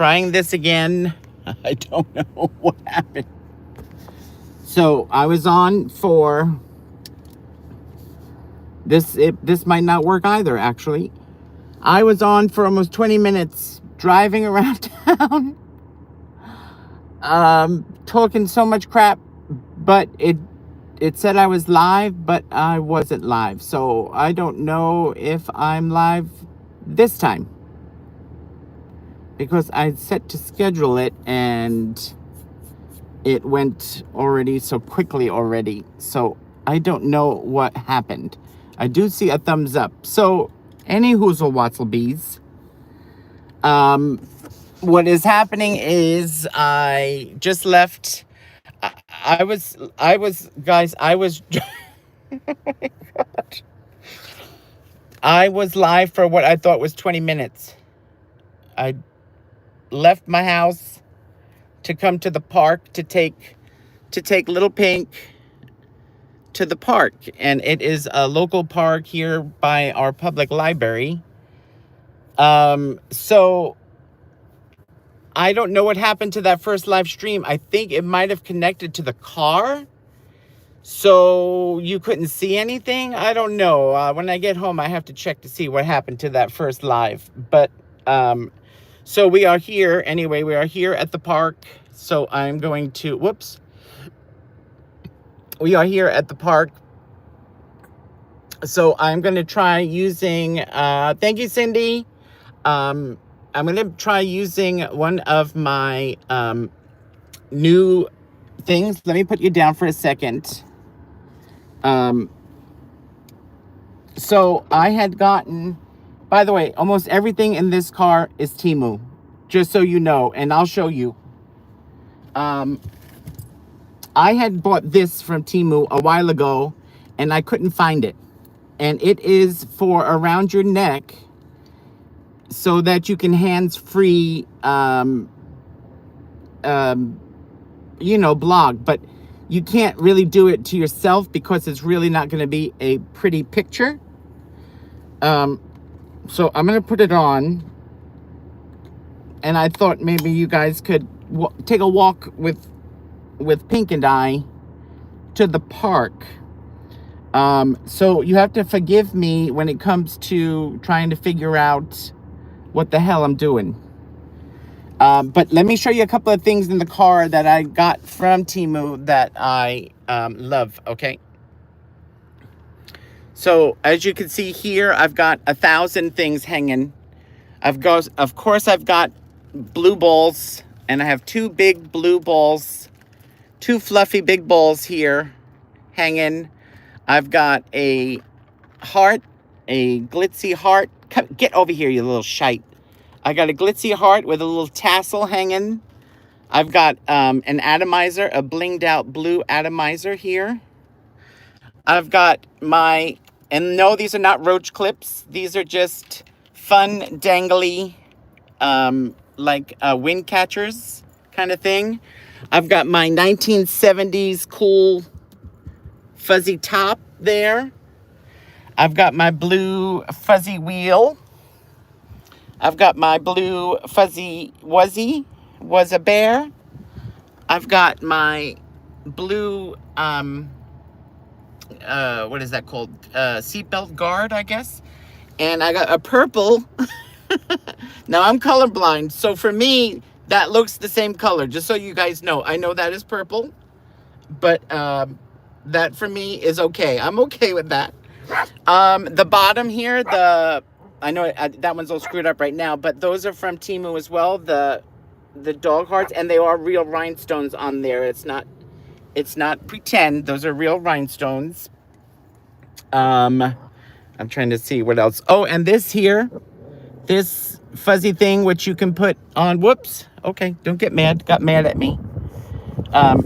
trying this again. I don't know what happened. So I was on for this. This might not work either, actually. I was on for almost 20 minutes driving around town, talking so much crap, but it said I was live, but I wasn't live. So I don't know if I'm live this time, because I set to schedule it and it went already so quickly already. So I don't know what happened. I do see a thumbs up. So any hoozle watzlebees, what is happening is I just left. I was guys, I was oh my God. I was live for what I thought was 20 minutes. I left my house to come to the park to take Little Pink to the park, and it is a local park here by our public library. So I don't know what happened to that first live stream. I think it might have connected to the car, so you couldn't see anything. I don't know. When I get home, I have to check to see what happened to that first live. But so we are here anyway. We are here at the park. So I'm going to, whoops. We are here at the park. So I'm going to try using, thank you, Cindy. I'm going to try using one of my new things. Let me put you down for a second. So I had gotten, by the way, almost everything in this car is TEMU, just so you know, and I'll show you. I had bought this from TEMU a while ago, and I couldn't find it. And it is for around your neck, so that you can hands-free, blog. But you can't really do it to yourself because it's really not going to be a pretty picture. So I'm going to put it on. And I thought maybe you guys could take a walk with Pink and I to the park. So you have to forgive me when it comes to trying to figure out what the hell I'm doing. But let me show you a couple of things in the car that I got from TEMU that I love, okay? So as you can see here, I've got 1,000 things hanging. Of course, I've got blue balls, and I have 2 big blue balls, 2 fluffy big balls here hanging. I've got a heart, a glitzy heart. Come, get over here, you little shite. I got a glitzy heart with a little tassel hanging. I've got an atomizer, a blinged out blue atomizer here. I've got my, and no, these are not roach clips. These are just fun, dangly, like wind catchers kind of thing. I've got my 1970s cool fuzzy top there. I've got my blue fuzzy wheel. I've got my blue fuzzy was a bear. I've got my blue, what is that called? Seatbelt guard, I guess. And I got a purple. Now I'm colorblind, so for me, that looks the same color, just so you guys know. I know that is purple, but that for me is okay. I'm okay with that. The bottom here, I know that one's all screwed up right now, but those are from TEMU as well, the dog hearts, and they are real rhinestones on there. It's not pretend. Those are real rhinestones. I'm trying to see what else. Oh, and this here, this fuzzy thing which you can put on. Whoops. Okay, don't get mad. Got mad at me.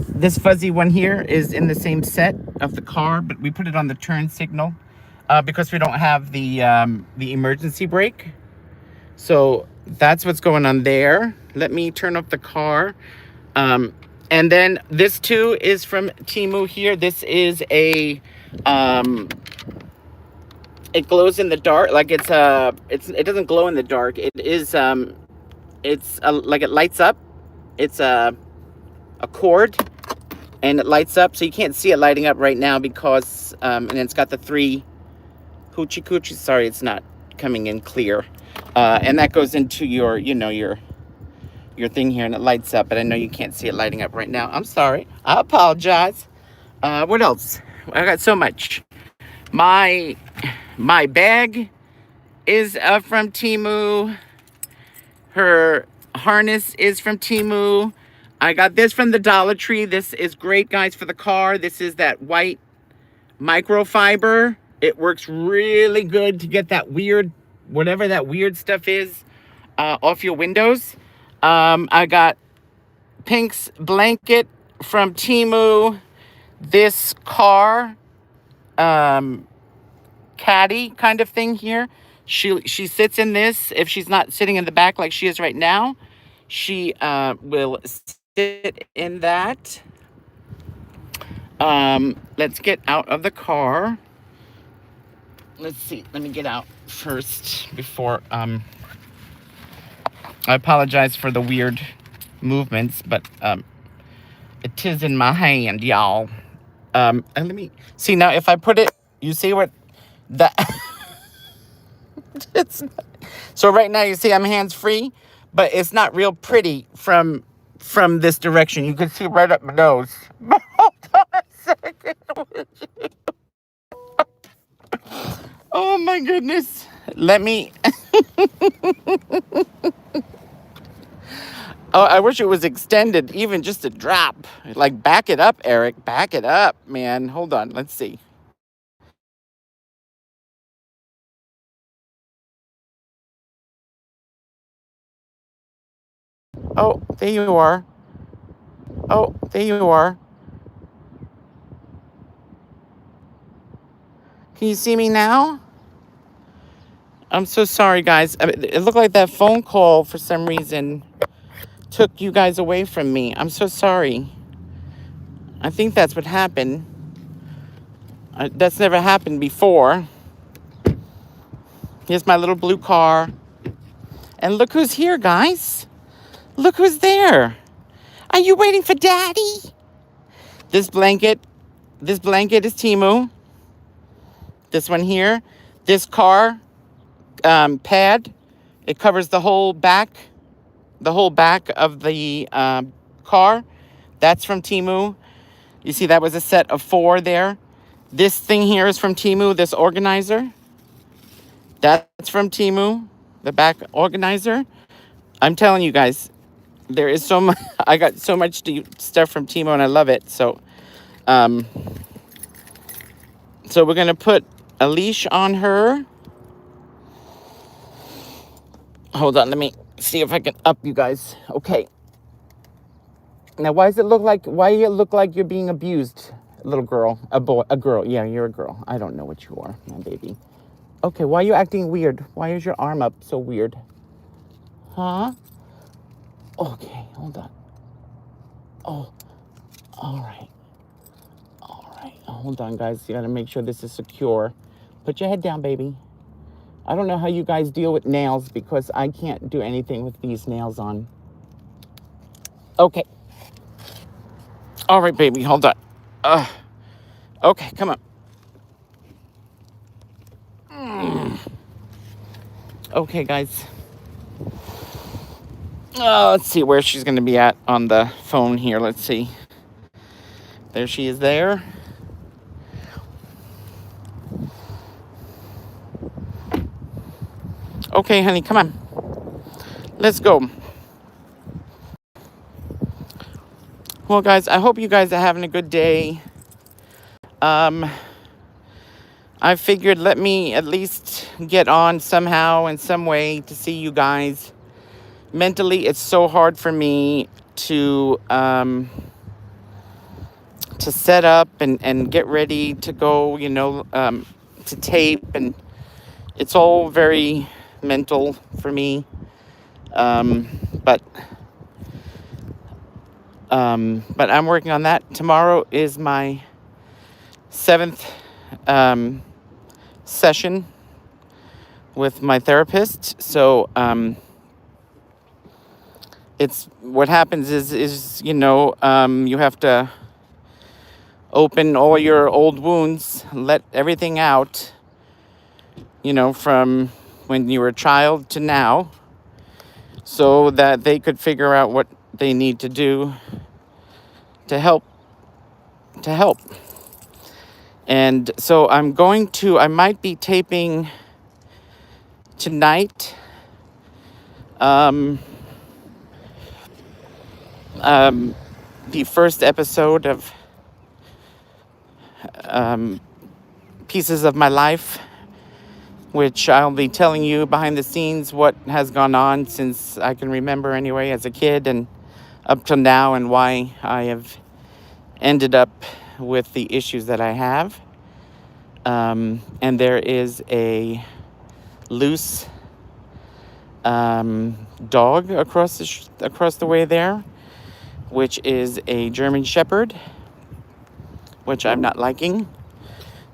This fuzzy one here is in the same set of the car, but we put it on the turn signal because we don't have the emergency brake. So that's what's going on there. Let me turn off the car. And then this too is from TEMU here. This is a it glows in the dark, like it doesn't glow in the dark. It is It's like it lights up. It's a cord, and it lights up. So you can't see it lighting up right now because, and it's got the 3 hoochie coochies. Sorry, it's not coming in clear. And that goes into your, you know, your thing here, and it lights up. But I know you can't see it lighting up right now. I'm sorry. I apologize. What else? I got so much. My bag is from TEMU. Her harness is from TEMU. I got this from the Dollar Tree. This is great, guys, for the car. This is that white microfiber. It works really good to get that weird, whatever that weird stuff is, off your windows. I got Pink's blanket from TEMU. This car caddy kind of thing here. She sits in this. If she's not sitting in the back like she is right now, she will sit in that. Let's get out of the car. Let's see. Let me get out first before I apologize for the weird movements, but it is in my hand, y'all. And let me see now. If I put it, you see what that. It's not, so right now you see I'm hands free, but it's not real pretty from this direction. You can see right up my nose. Hold on a second. Oh my goodness. Let me. Oh, I wish it was extended, even just a drop. Like, back it up, Eric. Back it up, man. Hold on. Let's see. Oh, there you are. Oh, there you are. Can you see me now? I'm so sorry, guys. I mean, it looked like that phone call, for some reason, took you guys away from me. I'm so sorry. I think that's what happened. That's never happened before. Here's my little blue car. And look who's here, guys. Look who's there. Are you waiting for Daddy? This blanket is TEMU. This one here. This car pad, it covers the whole back of the car. That's from TEMU. You see that was a set of 4 there. This thing here is from TEMU, this organizer. That's from TEMU, the back organizer. I'm telling you guys, there is so much. I got so much stuff from TEMU, and I love it. So we're gonna put a leash on her. Hold on, let me see if I can up you guys. Okay. Now, why you look like you're being abused, little girl? A girl. Yeah, you're a girl. I don't know what you are, my baby. Okay, why are you acting weird? Why is your arm up so weird? Huh? Okay, hold on. Oh, all right. All right, hold on, guys. You gotta make sure this is secure. Put your head down, baby. I don't know how you guys deal with nails because I can't do anything with these nails on. Okay. All right, baby, hold on. Okay, come on. Okay, guys. Let's see where she's going to be at on the phone here. Let's see. There she is there. Okay, honey, come on. Let's go. Well, guys, I hope you guys are having a good day. I figured let me at least get on somehow in some way to see you guys. Mentally, it's so hard for me to set up and get ready to go, to tape, and it's all very mental for me. But I'm working on that. Tomorrow is my 7th session with my therapist. So it's what happens is you know, you have to open all your old wounds, let everything out, you know, from when you were a child to now, so that they could figure out what they need to do to help. And so I might be taping tonight, um, the first episode of Pieces of My Life, which I'll be telling you behind the scenes what has gone on since I can remember anyway, as a kid and up till now, and why I have ended up with the issues that I have. And there is a loose dog across the way there, which is a German Shepherd, which I'm not liking,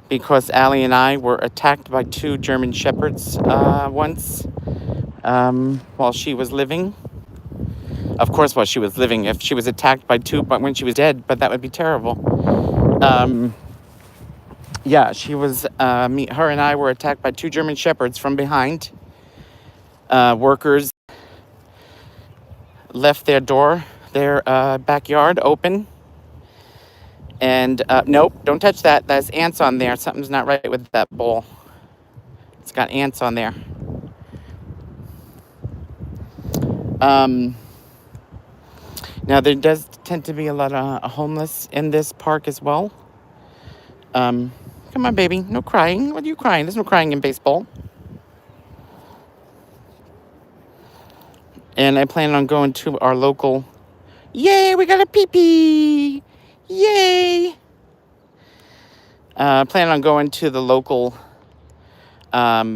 because Allie and I were attacked by 2 German Shepherds once, while she was living. Of course, while she was living. If she was attacked by 2, but when she was dead, but that would be terrible. Yeah, she was. Her and I were attacked by 2 German Shepherds from behind. Workers left their backyard open. And nope, don't touch that. There's ants on there. Something's not right with that bowl. It's got ants on there. Now, there does tend to be a lot of homeless in this park as well. Come on, baby. No crying. What are you crying? There's no crying in baseball. And I plan on going to our local... Yay, we got a pee-pee! Yay! Plan on going to the local... our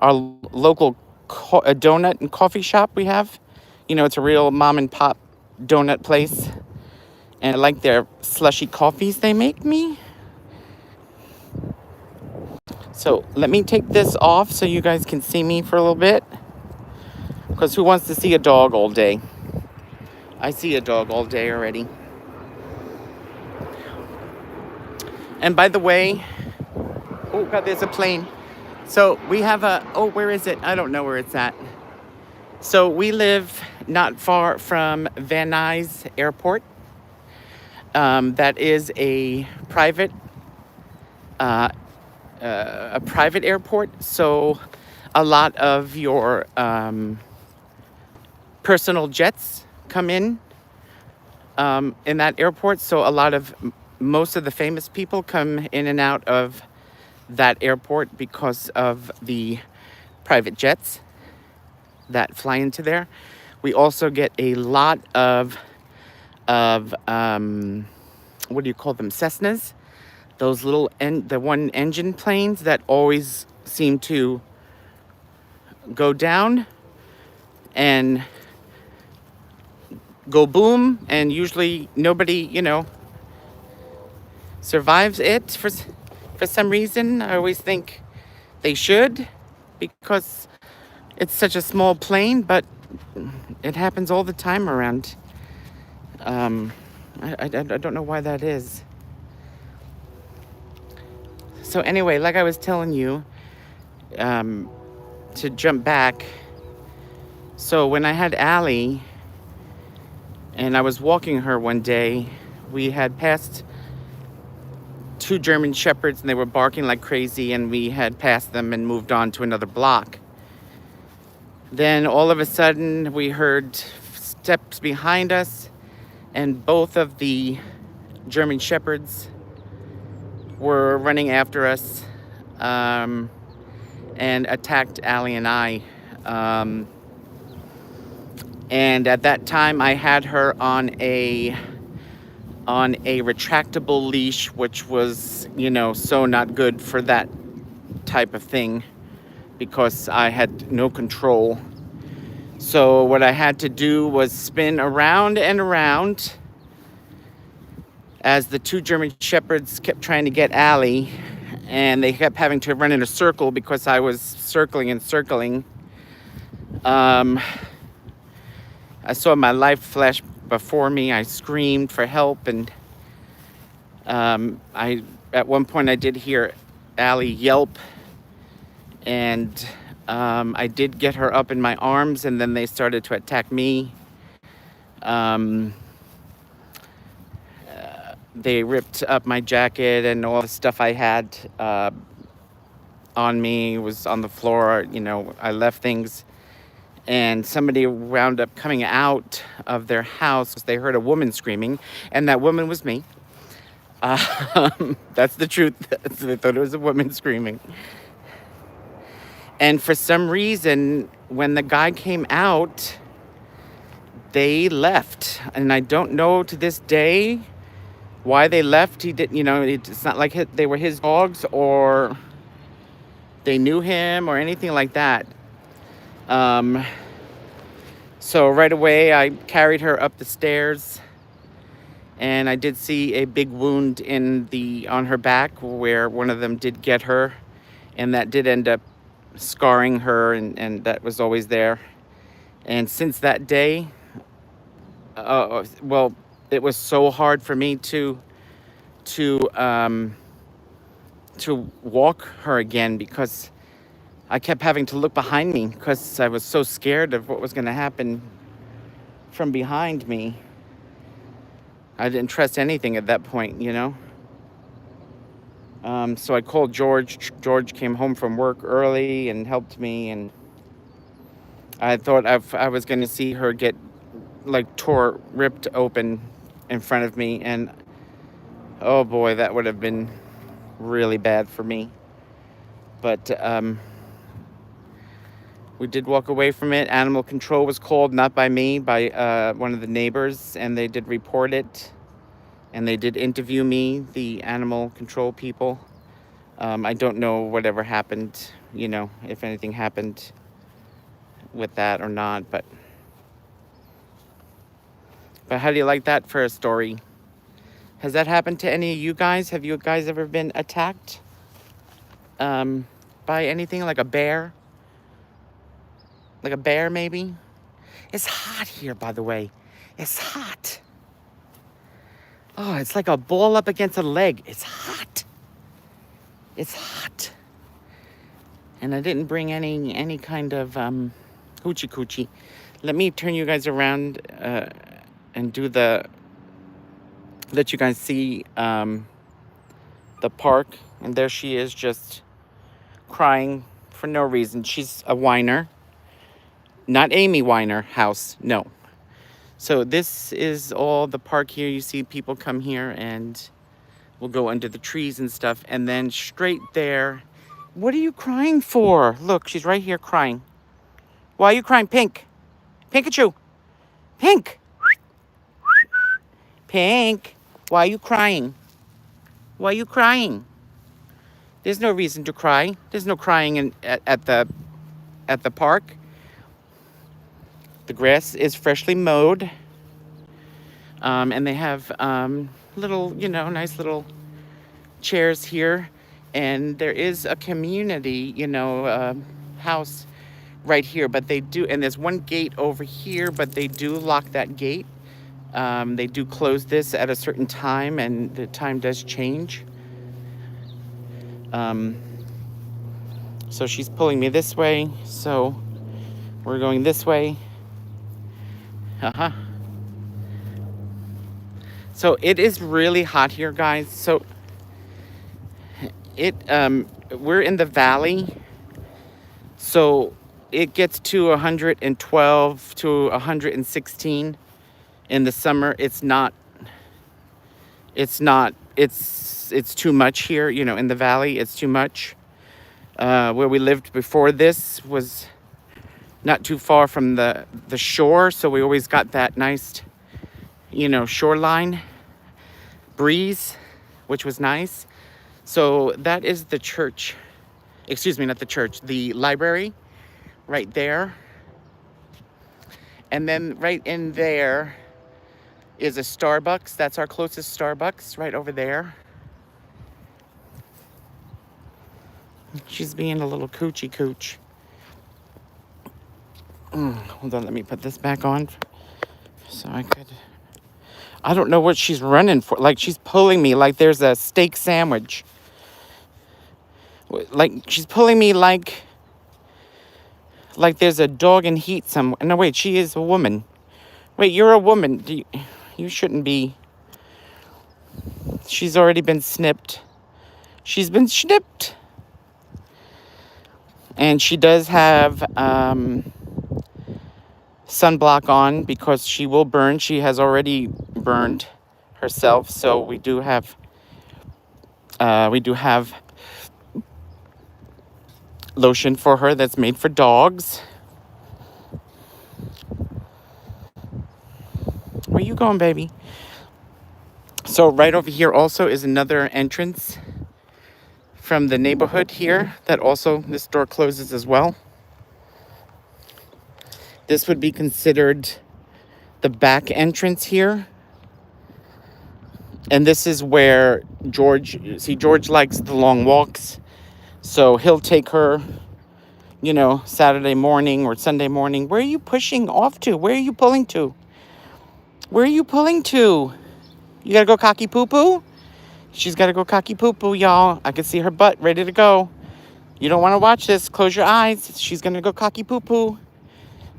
local donut and coffee shop we have. You know, it's a real mom and pop donut place. And I like their slushy coffees they make me. So let me take this off so you guys can see me for a little bit. Because who wants to see a dog all day? I see a dog all day already. And by the way, oh God, there's a plane. So we have where is it? I don't know where it's at. So we live not far from Van Nuys Airport. That is a private airport. So a lot of your personal jets come in that airport. So most of the famous people come in and out of that airport because of the private jets that fly into there. We also get a lot of what do you call them? Cessnas. Those little the one engine planes that always seem to go down and go boom, and usually nobody, survives it for some reason. I always think they should, because it's such a small plane, but it happens all the time around. I don't know why that is. So anyway, like I was telling you, to jump back. So when I had Allie and I was walking her one day, we had passed 2 German Shepherds and they were barking like crazy, and we had passed them and moved on to another block. Then all of a sudden we heard steps behind us, and both of the German Shepherds were running after us and attacked Allie and I. And at that time I had her on a retractable leash, which was, so not good for that type of thing, because I had no control. So what I had to do was spin around and around as the 2 German Shepherds kept trying to get Allie, and they kept having to run in a circle because I was circling and circling. I saw my life flash before me. I screamed for help, and at one point I did hear Allie yelp, and I did get her up in my arms, and then they started to attack me. They ripped up my jacket, and all the stuff I had on me was on the floor. You know, I left things, and somebody wound up coming out of their house. They heard a woman screaming, and that woman was me. That's the truth. They thought it was a woman screaming. And for some reason, when the guy came out, they left. And I don't know to this day why they left. He didn't, you know, it's not like they were his dogs or they knew him or anything like that. So right away, I carried her up the stairs, and I did see a big wound on her back where one of them did get her, and that did end up scarring her, and that was always there. And since that day, well, it was so hard for me to walk her again, because I kept having to look behind me because I was so scared of what was going to happen from behind me. I didn't trust anything at that point, you know. So I called George. George came home from work early and helped me, and I thought I was going to see her get like ripped open in front of me, and oh boy, that would have been really bad for me. But we did walk away from it. Animal control was called, not by me, by one of the neighbors, and they did report it. And they did interview me, the animal control people. I don't know whatever happened, you know, if anything happened with that or not, but how do you like that for a story? Has that happened to any of you guys? Have you guys ever been attacked by anything, like a bear? Like a bear, maybe? It's hot here, by the way. It's hot. Oh, it's like a ball up against a leg. It's hot. It's hot. And I didn't bring any kind of hoochie coochie. Let me turn you guys around and let you guys see the park. And there she is, just crying for no reason. She's a whiner. Not Amy Winehouse, no. So this is all the park here. You see people come here, and we'll go under the trees and stuff. And then straight there, what are you crying for? Look, she's right here crying. Why are you crying? Pink. Pikachu. Pink. Pink. Why are you crying? Why are you crying? There's no reason to cry. There's no crying at the park. The grass is freshly mowed. And they have little, you know, nice little chairs here. And there is a community, you know, house right here. But they do, and there's one gate over here, but they do lock that gate. They do close this at a certain time, and the time does change. So she's pulling me this way, so we're going this way. So it is really hot here, guys. So we're in the valley, so it gets to 112 to 116 in the summer. It's too much here, you know, in the valley. It's too much. Where we lived before this was not too far from the shore, so we always got that nice, you know, shoreline breeze, which was nice. So that is the church. Excuse me, not the church, the library right there. And then right in there is a Starbucks. That's our closest Starbucks, right over there. She's being a little coochie cooch. Hold on, let me put this back on. So I don't know what she's running for. Like, she's pulling me like there's a steak sandwich. Like, she's pulling me like there's a dog in heat somewhere. No, wait, she is a woman. Wait, you're a woman. You shouldn't be. She's already been snipped. She's been snipped. And she does have sunblock on because she will burn. She has already burned herself. So we do have lotion for her that's made for dogs. Where you going, baby? So right over here also is another entrance from the neighborhood here that also, this door closes as well. This would be considered the back entrance here. And this is where George likes the long walks. So he'll take her, you know, Saturday morning or Sunday morning. Where are you pushing off to? Where are you pulling to? Where are you pulling to? You gotta go cocky poo-poo? She's gotta go cocky poo-poo, y'all. I can see her butt ready to go. You don't want to watch this. Close your eyes. She's gonna go cocky poo-poo.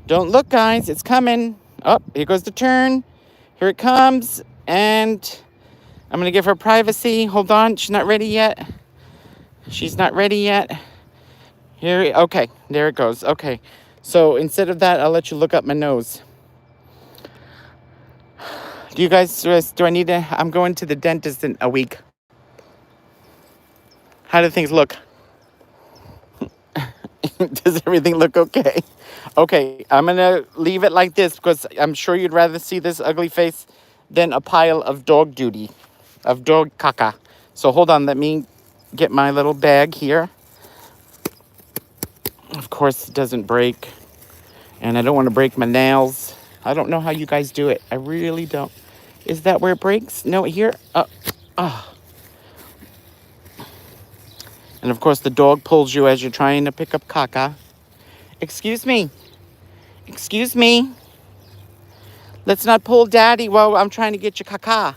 Don't look, guys. It's coming. Oh, here goes the turn. Here it comes. And I'm gonna give her privacy. Hold on. She's not ready yet. She's not ready yet. Okay, there it goes. Okay. So instead of that, I'll let you look up my nose. Do you guys, do I need to, I'm going to the dentist in a week. How do things look? Does everything look okay? Okay, I'm going to leave it like this because I'm sure you'd rather see this ugly face than a pile of dog duty, of dog caca. So hold on, let me get my little bag here. Of course, it doesn't break. And I don't want to break my nails. I don't know how you guys do it. I really don't. Is that where it breaks? No, here. And of course, the dog pulls you as you're trying to pick up caca. Excuse me. Excuse me. Let's not pull daddy while I'm trying to get your caca.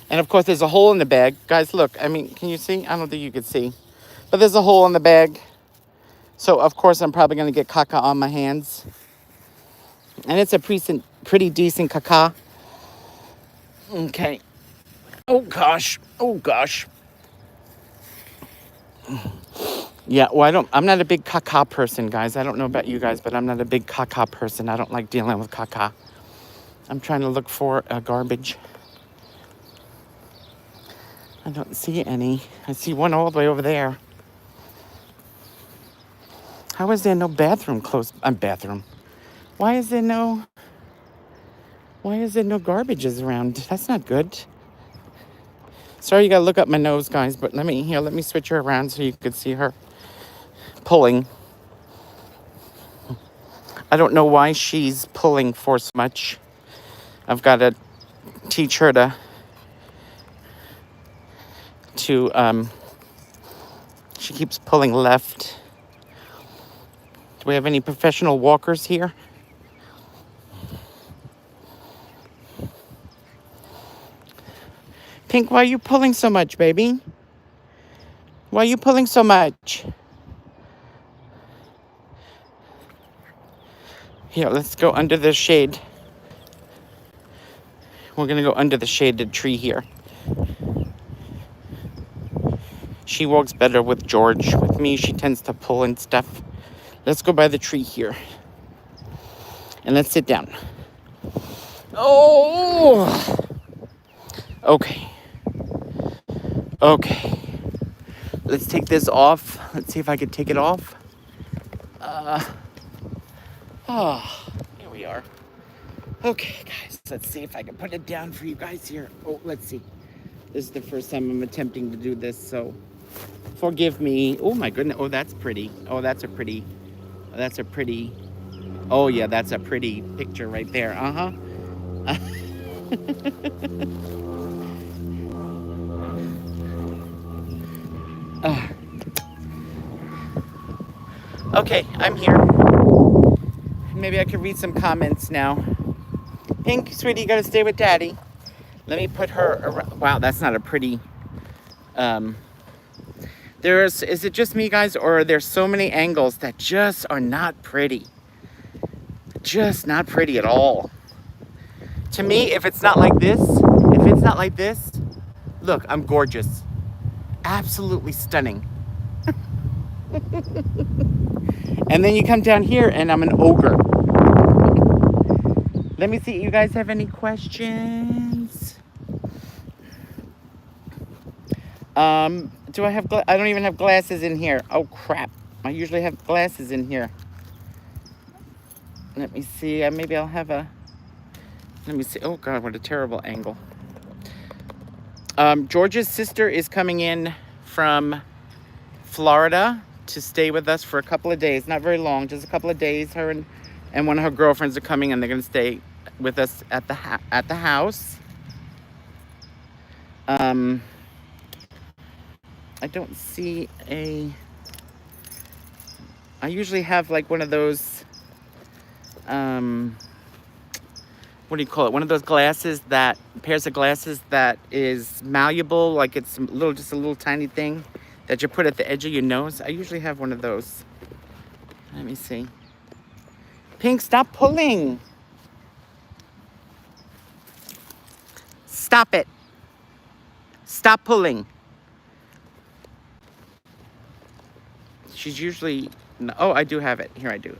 And of course, there's a hole in the bag. Guys, look. I mean, can you see? I don't think you can see. But there's a hole in the bag. So, of course, I'm probably going to get caca on my hands. And it's a pretty decent caca. Okay. Oh, gosh. Oh, gosh. Yeah, well, I'm not a big caca person, guys. I don't know about you guys, but I'm not a big caca person. I don't like dealing with caca. I'm trying to look for garbage. I don't see any. I see one all the way over there. How is there no bathroom close? Bathroom. Why is there no garbages around? That's not good. Sorry, you gotta look up my nose, guys, but let me switch her around so you could see her pulling. I don't know why she's pulling for so much. I've got to teach her to she keeps pulling left. Do we have any professional walkers here? Pink, why are you pulling so much, baby? Why are you pulling so much? Here, let's go under the shade. We're going to go under the shaded tree here. She walks better with George. With me, she tends to pull and stuff. Let's go by the tree here. And let's sit down. Oh! Okay. Okay. Let's take this off. Let's see if I can take it off. Here we are. Okay, guys. Let's see if I can put it down for you guys here. Oh, let's see. This is the first time I'm attempting to do this, so forgive me. Oh, my goodness. Oh, that's pretty. Oh, that's a pretty. Oh, yeah, that's a pretty picture right there. Uh-huh. Okay, I'm here. Maybe I can read some comments now. Pink, sweetie, you gotta stay with Daddy. Let me put her around. Wow, that's not a pretty... is it just me, guys, or are there so many angles that just are not pretty? Just not pretty at all. To me, if it's not like this, look, I'm gorgeous. Absolutely stunning. And then you come down here and I'm an ogre. Let me see, you guys have any questions? Do I have, I don't even have glasses in here. Oh crap, I usually have glasses in here. Let me see, maybe I'll have a, let me see, oh God, what a terrible angle. George's sister is coming in from Florida to stay with us for a couple of days. Not very long, just a couple of days. Her and one of her girlfriends are coming, and they're going to stay with us at the house. I don't see a... I usually have like one of those... what do you call it? One of those glasses that, pairs of glasses that is malleable, like it's a little, just a little tiny thing that you put at the edge of your nose. I usually have one of those. Let me see. Pink, stop pulling. Stop it. Stop pulling. She's usually, oh, I do have it. Here, I do.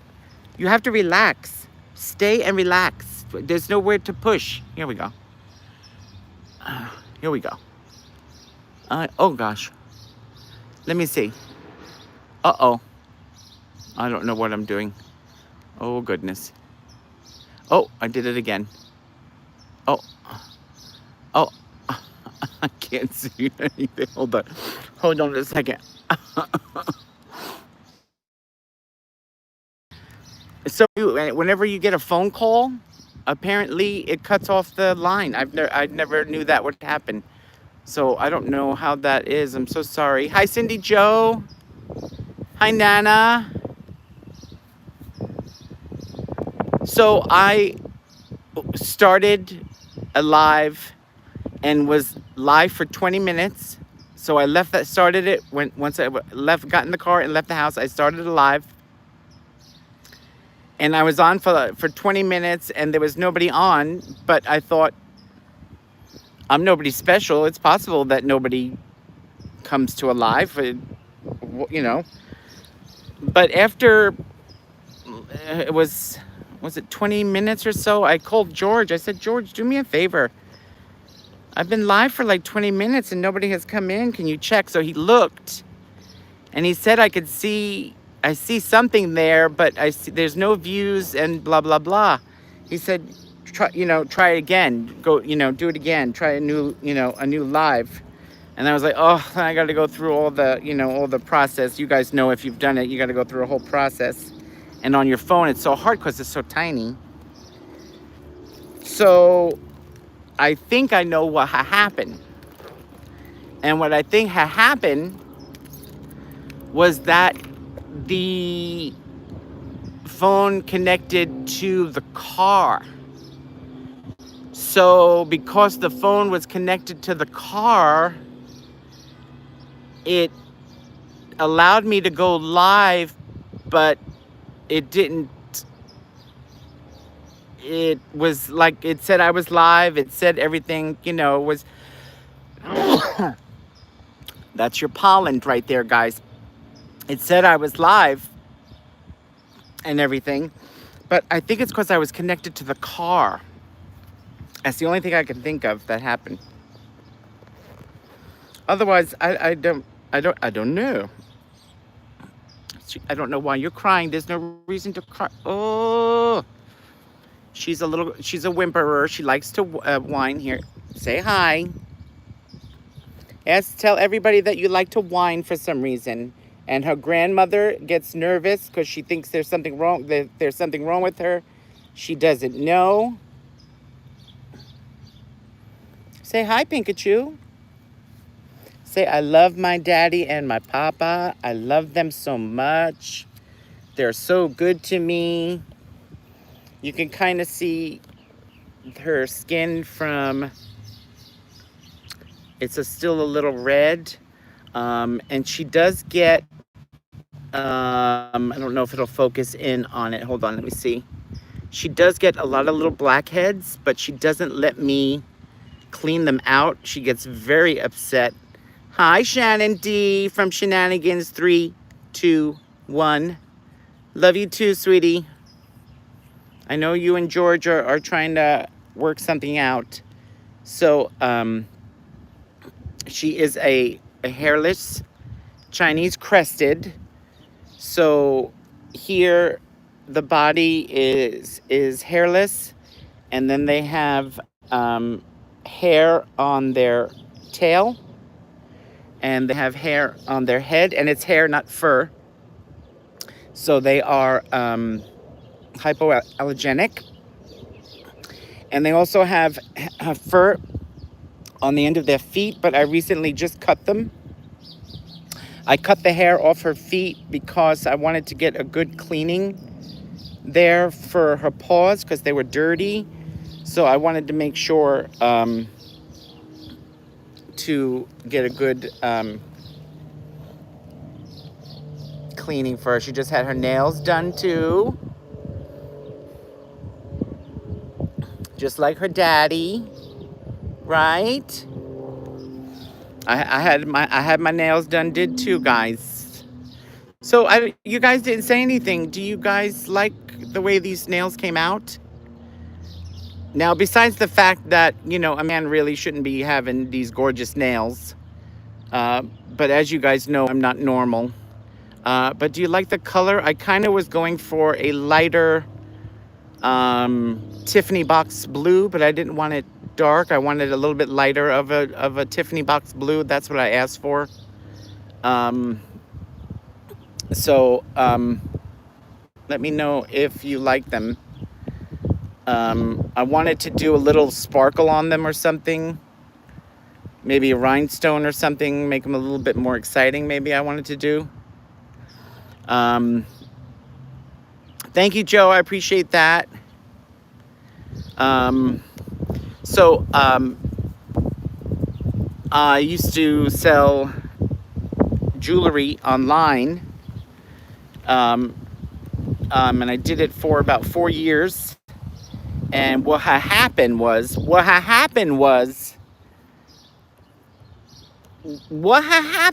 You have to relax. Stay and relax. There's nowhere to push. Here we go. Here we go. Oh gosh. Let me see. Uh-oh. I don't know what I'm doing. Oh goodness. Oh, I did it again. Oh. Oh. I can't see anything. Hold on. Hold on a second. So whenever you get a phone call, apparently it cuts off the line. I never knew that would happen. So I don't know how that is. I'm so sorry. Hi, Cindy Joe. Hi, Nana. So I started a live and was live for 20 minutes. So I started it once I got in the car and left the house. I started a live. And I was on for 20 minutes and there was nobody on, but I thought, I'm nobody special. It's possible that nobody comes to a live, you know. But after, was it 20 minutes or so? I called George. I said, George, do me a favor. I've been live for like 20 minutes and nobody has come in. Can you check? So he looked and he said I see something there, but there's no views and blah, blah, blah. He said, try it again. Go, do it again. Try a new live. And I was like, oh, I got to go through all the process. You guys know if you've done it, you got to go through a whole process. And on your phone, it's so hard because it's so tiny. So I think I know what happened. And what I think had happened was that the phone connected to the car. So because the phone was connected to the car, it allowed me to go live, but it didn't. It was like, it said I was live. It said everything, was... That's your pollen right there, guys. It said I was live and everything, but I think it's because I was connected to the car. That's the only thing I can think of that happened. Otherwise, I don't know. I don't know why you're crying. There's no reason to cry. Oh, she's a whimperer. She likes to whine. Here, say hi. Yes, tell everybody that you like to whine for some reason. And her grandmother gets nervous because she thinks there's something wrong. There's something wrong with her. She doesn't know. Say hi, Pikachu. Say, I love my daddy and my papa. I love them so much. They're so good to me. You can kind of see her skin from, it's still a little red. And she does get, I don't know if it'll focus in on it. Hold on, let me see. She does get a lot of little blackheads, but she doesn't let me clean them out. She gets very upset. Hi, Shannon D from Shenanigans 3, 2, 1. Love you too, sweetie. I know you and George are trying to work something out. So, she is a hairless Chinese crested. So here the body is hairless, and then they have hair on their tail, and they have hair on their head, and it's hair, not fur. So they are hypoallergenic, and they also have fur on the end of their feet, but I recently just cut them. I cut the hair off her feet because I wanted to get a good cleaning there for her paws because they were dirty. So I wanted to make sure to get a good cleaning for her. She just had her nails done too, just like her daddy, right? I had my nails done, did too, guys. So you guys didn't say anything. Do you guys like the way these nails came out? Now, besides the fact that, you know, a man really shouldn't be having these gorgeous nails. But as you guys know, I'm not normal. But do you like the color? I kind of was going for a lighter Tiffany box blue, but I didn't want it dark. I wanted a little bit lighter of a Tiffany box blue. That's what I asked for. Let me know if you like them. I wanted to do a little sparkle on them or something. Maybe a rhinestone or something. Make them a little bit more exciting, maybe I wanted to do. Thank you, Joe. I appreciate that. I used to sell jewelry online. And I did it for about 4 years. And what happened was,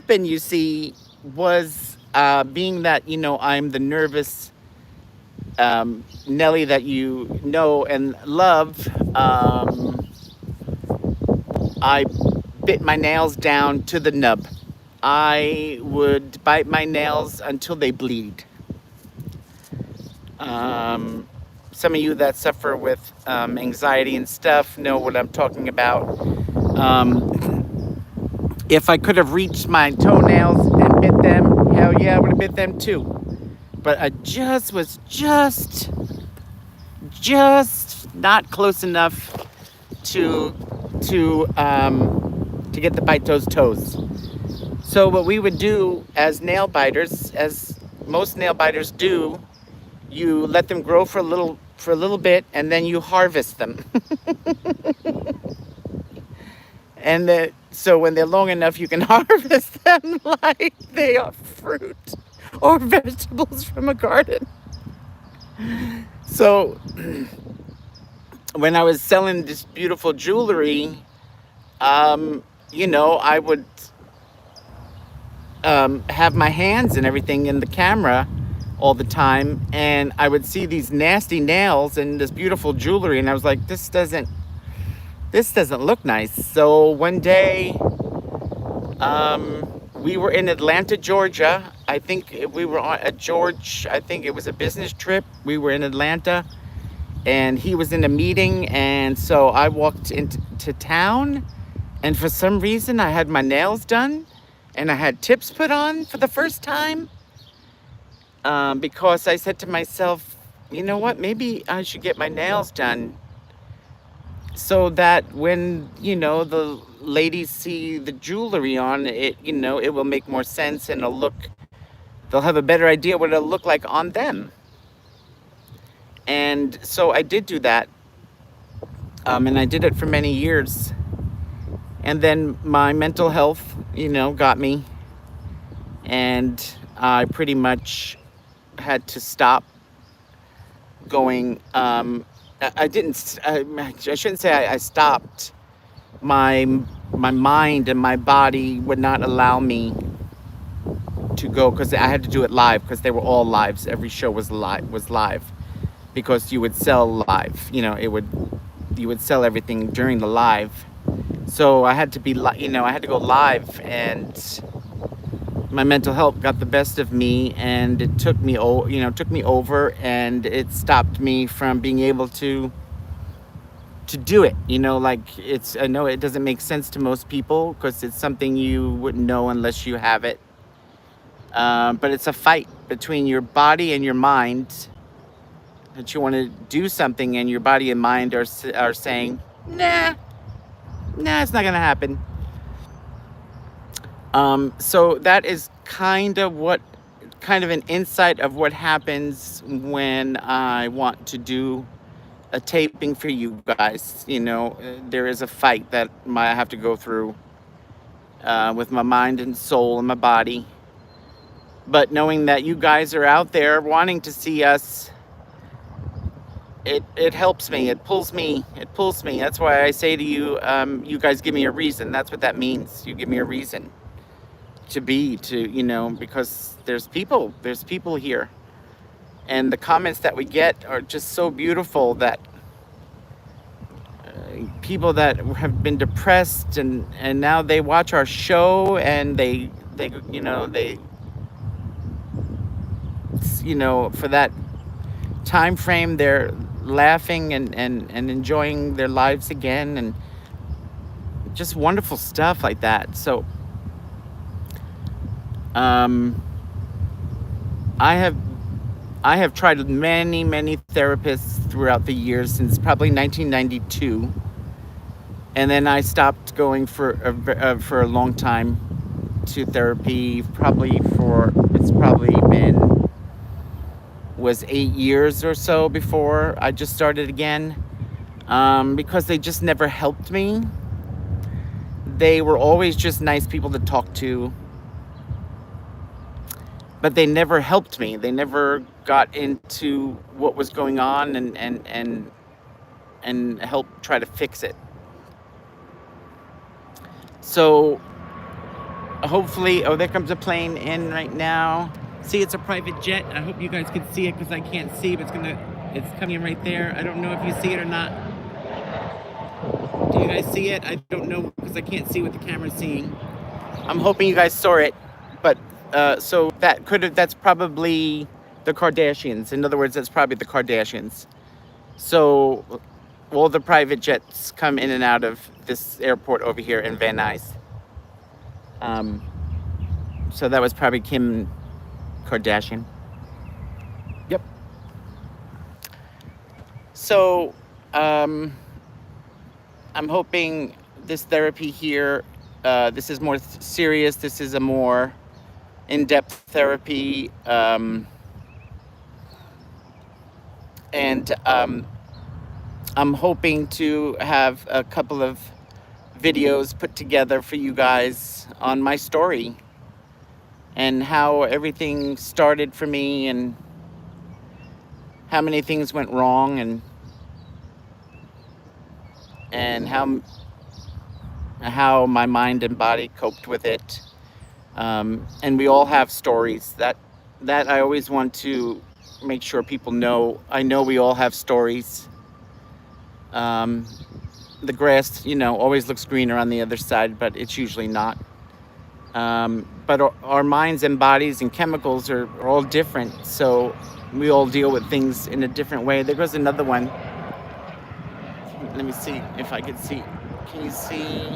you see, was being that, you know, I'm the nervous Nelly that you know and love, I bit my nails down to the nub. I would bite my nails until they bleed. Some of you that suffer with anxiety and stuff know what I'm talking about. If I could have reached my toenails and bit them, hell yeah, I would have bit them too. But I was just not close enough to get to bite those toes. So what we would do as nail biters, as most nail biters do, you let them grow for a little bit, and then you harvest them. And so when they're long enough, you can harvest them like they are fruit or vegetables from a garden. So when I was selling this beautiful jewelry, you know, I would have my hands and everything in the camera all the time, and I would see these nasty nails and this beautiful jewelry, and I was like, this doesn't look nice. So one day, we were in Atlanta, Georgia. I think we were I think it was a business trip. We were in Atlanta, and he was in a meeting, and so I walked into town, and for some reason I had my nails done, and I had tips put on for the first time, because I said to myself, you know what, maybe I should get my nails done so that when, you know, the ladies see the jewelry on it, you know, it will make more sense, and they'll have a better idea what it'll look like on them. And so I did do that. And I did it for many years. And then my mental health, got me. And I pretty much had to stop going. I didn't, I shouldn't say I stopped. My mind and my body would not allow me to go, because I had to do it live, because they were all lives. Every show was live, because you would sell live. You would sell everything during the live. So I had to be, I had to go live, and my mental health got the best of me, and it took me over, and it stopped me from being able to do it. I know it doesn't make sense to most people, because it's something you wouldn't know unless you have it. But it's a fight between your body and your mind, that you want to do something, and your body and mind are saying, nah, it's not gonna happen. So that is kind of an insight of what happens when I want to do a taping for you guys. There is a fight that I have to go through with my mind and soul and my body. But knowing that you guys are out there wanting to see us, it helps me. It pulls me. That's why I say to you, you guys give me a reason. That's what that means. You give me a reason because there's people here. And the comments that we get are just so beautiful, that people that have been depressed, and now they watch our show, and they for that time frame, they're laughing and enjoying their lives again, and just wonderful stuff like that. So I have tried many therapists throughout the years, since probably 1992, and then I stopped going for a long time to therapy. It's probably been 8 years or so before I just started again, because they just never helped me. They were always just nice people to talk to, but they never helped me. They never got into what was going on and helped try to fix it. So hopefully, there comes a plane in right now. See, it's a private jet. I hope you guys can see it, because I can't see, but it's coming in right there. I don't know if you see it or not. Do you guys see it? I don't know, because I can't see what the camera's seeing. I'm hoping you guys saw it, but so that's probably the Kardashians. In other words, that's probably the Kardashians. So all the private jets come in and out of this airport over here in Van Nuys. So that was probably Kim Kardashian. Yep. So I'm hoping this therapy here, this is more serious. This is a more in-depth therapy. And I'm hoping to have a couple of videos put together for you guys on my story, and how everything started for me, and how many things went wrong, and how my mind and body coped with it. And we all have stories. That I always want to make sure people know. I know we all have stories. The grass, always looks greener on the other side, but it's usually not. But our minds and bodies and chemicals are all different, so we all deal with things in a different way. There goes another one. Let me see if I can see. Can you see?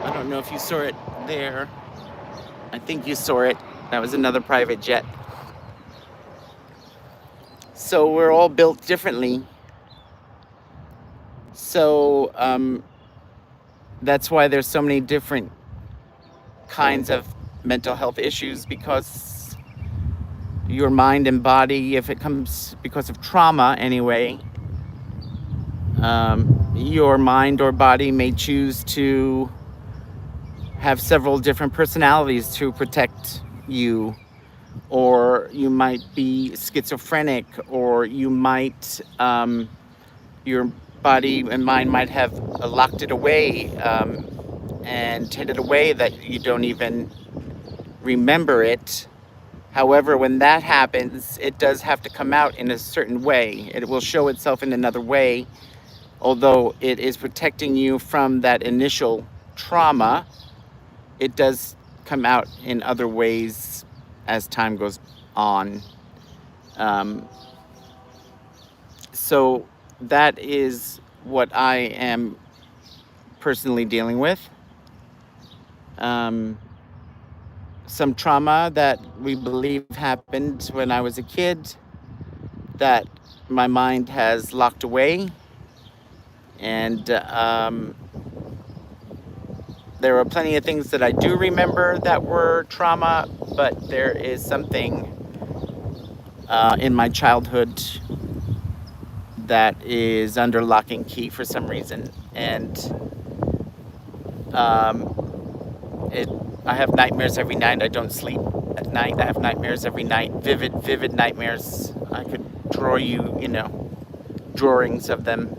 I don't know if you saw it there. I think you saw it. That was another private jet. So we're all built differently. So that's why there's so many different kinds of mental health issues, because your mind and body, if it comes because of trauma anyway, Your mind or body may choose to have several different personalities to protect you, or you might be schizophrenic, or you might, your body and mind might have locked it away, and hid it away that you don't even remember it. However, when that happens, it does have to come out in a certain way. It will show itself in another way, although it is protecting you from that initial trauma. It does come out in other ways as time goes on. So that is what I am personally dealing with. Some trauma that we believe happened when I was a kid that my mind has locked away. And there are plenty of things that I do remember that were trauma, but there is something in my childhood that is under lock and key for some reason. And I have nightmares every night. I don't sleep at night. I have nightmares every night. Vivid nightmares. I could draw you, drawings of them.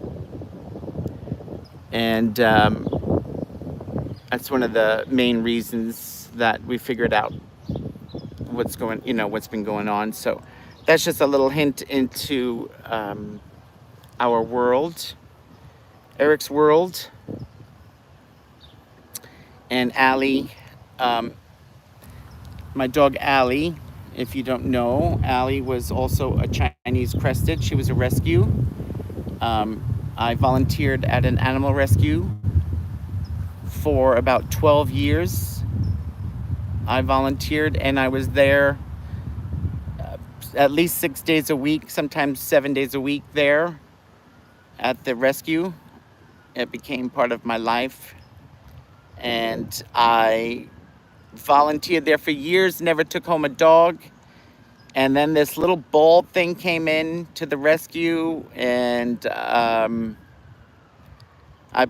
And that's one of the main reasons that we figured out what's been going on. So that's just a little hint into our world, Eric's world. And Allie, my dog Allie, if you don't know, Allie was also a Chinesecrested. She was a rescue. I volunteered at an animal rescue for about 12 years. I volunteered and I was there at least 6 days a week, sometimes 7 days a week there at the rescue. It became part of my life. And I volunteered there for years, never took home a dog. And then this little bald thing came in to the rescue, and I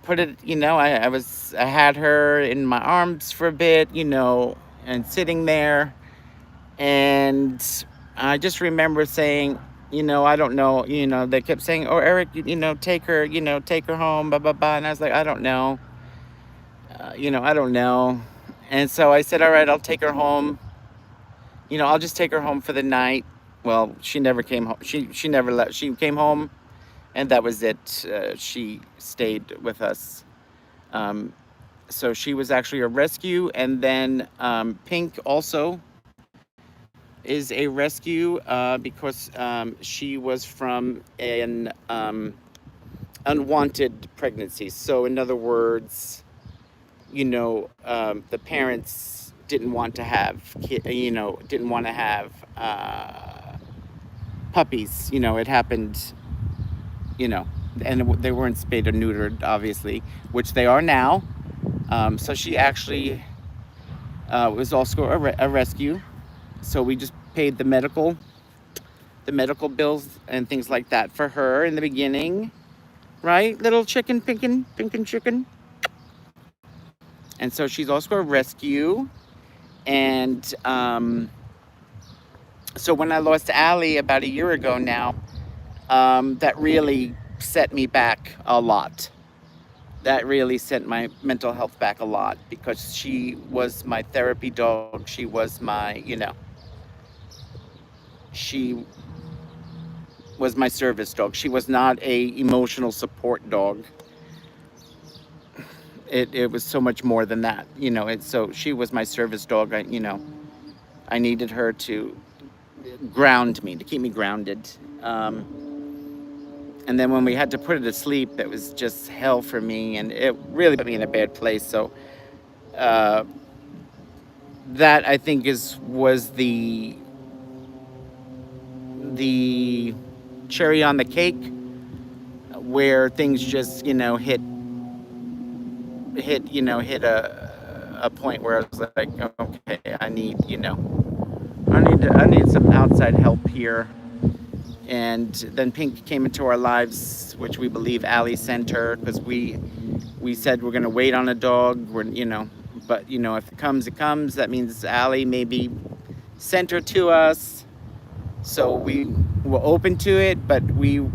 put it, I had her in my arms for a bit, and sitting there. And I just remember saying, I don't know, they kept saying, oh, Eric, take her home, blah, blah, blah. And I was like, I don't know. I don't know. And so I said, all right, I'll take her home. I'll just take her home for the night. Well, she never came home. She never left. She came home and that was it. She stayed with us. So she was actually a rescue. And then Pink also is a rescue because she was from an unwanted pregnancy. So in other words, the parents didn't want to have puppies. It happened, and they weren't spayed or neutered, obviously, which they are now. So she actually was also a rescue. So we just paid the medical bills and things like that for her in the beginning, right? Little chicken, Pinkin chicken. And so she's also a rescue. And so when I lost Allie about a year ago now, that really set me back a lot. That really sent my mental health back a lot, because she was my therapy dog. She was my, she was my service dog. She was not a emotional support dog. It was so much more than that, so she was my service dog. I needed her to ground me, to keep me grounded. And then when we had to put her to sleep, it was just hell for me, and it really put me in a bad place. So that, I think, was the cherry on the cake, where things just hit a point where I was like, okay, I need some outside help here. And then Pink came into our lives, which we believe Allie sent her, because we said we're gonna wait on a dog. We're, you know, but you know, if it comes, it comes. That means Allie maybe sent her to us. So we were open to it, but we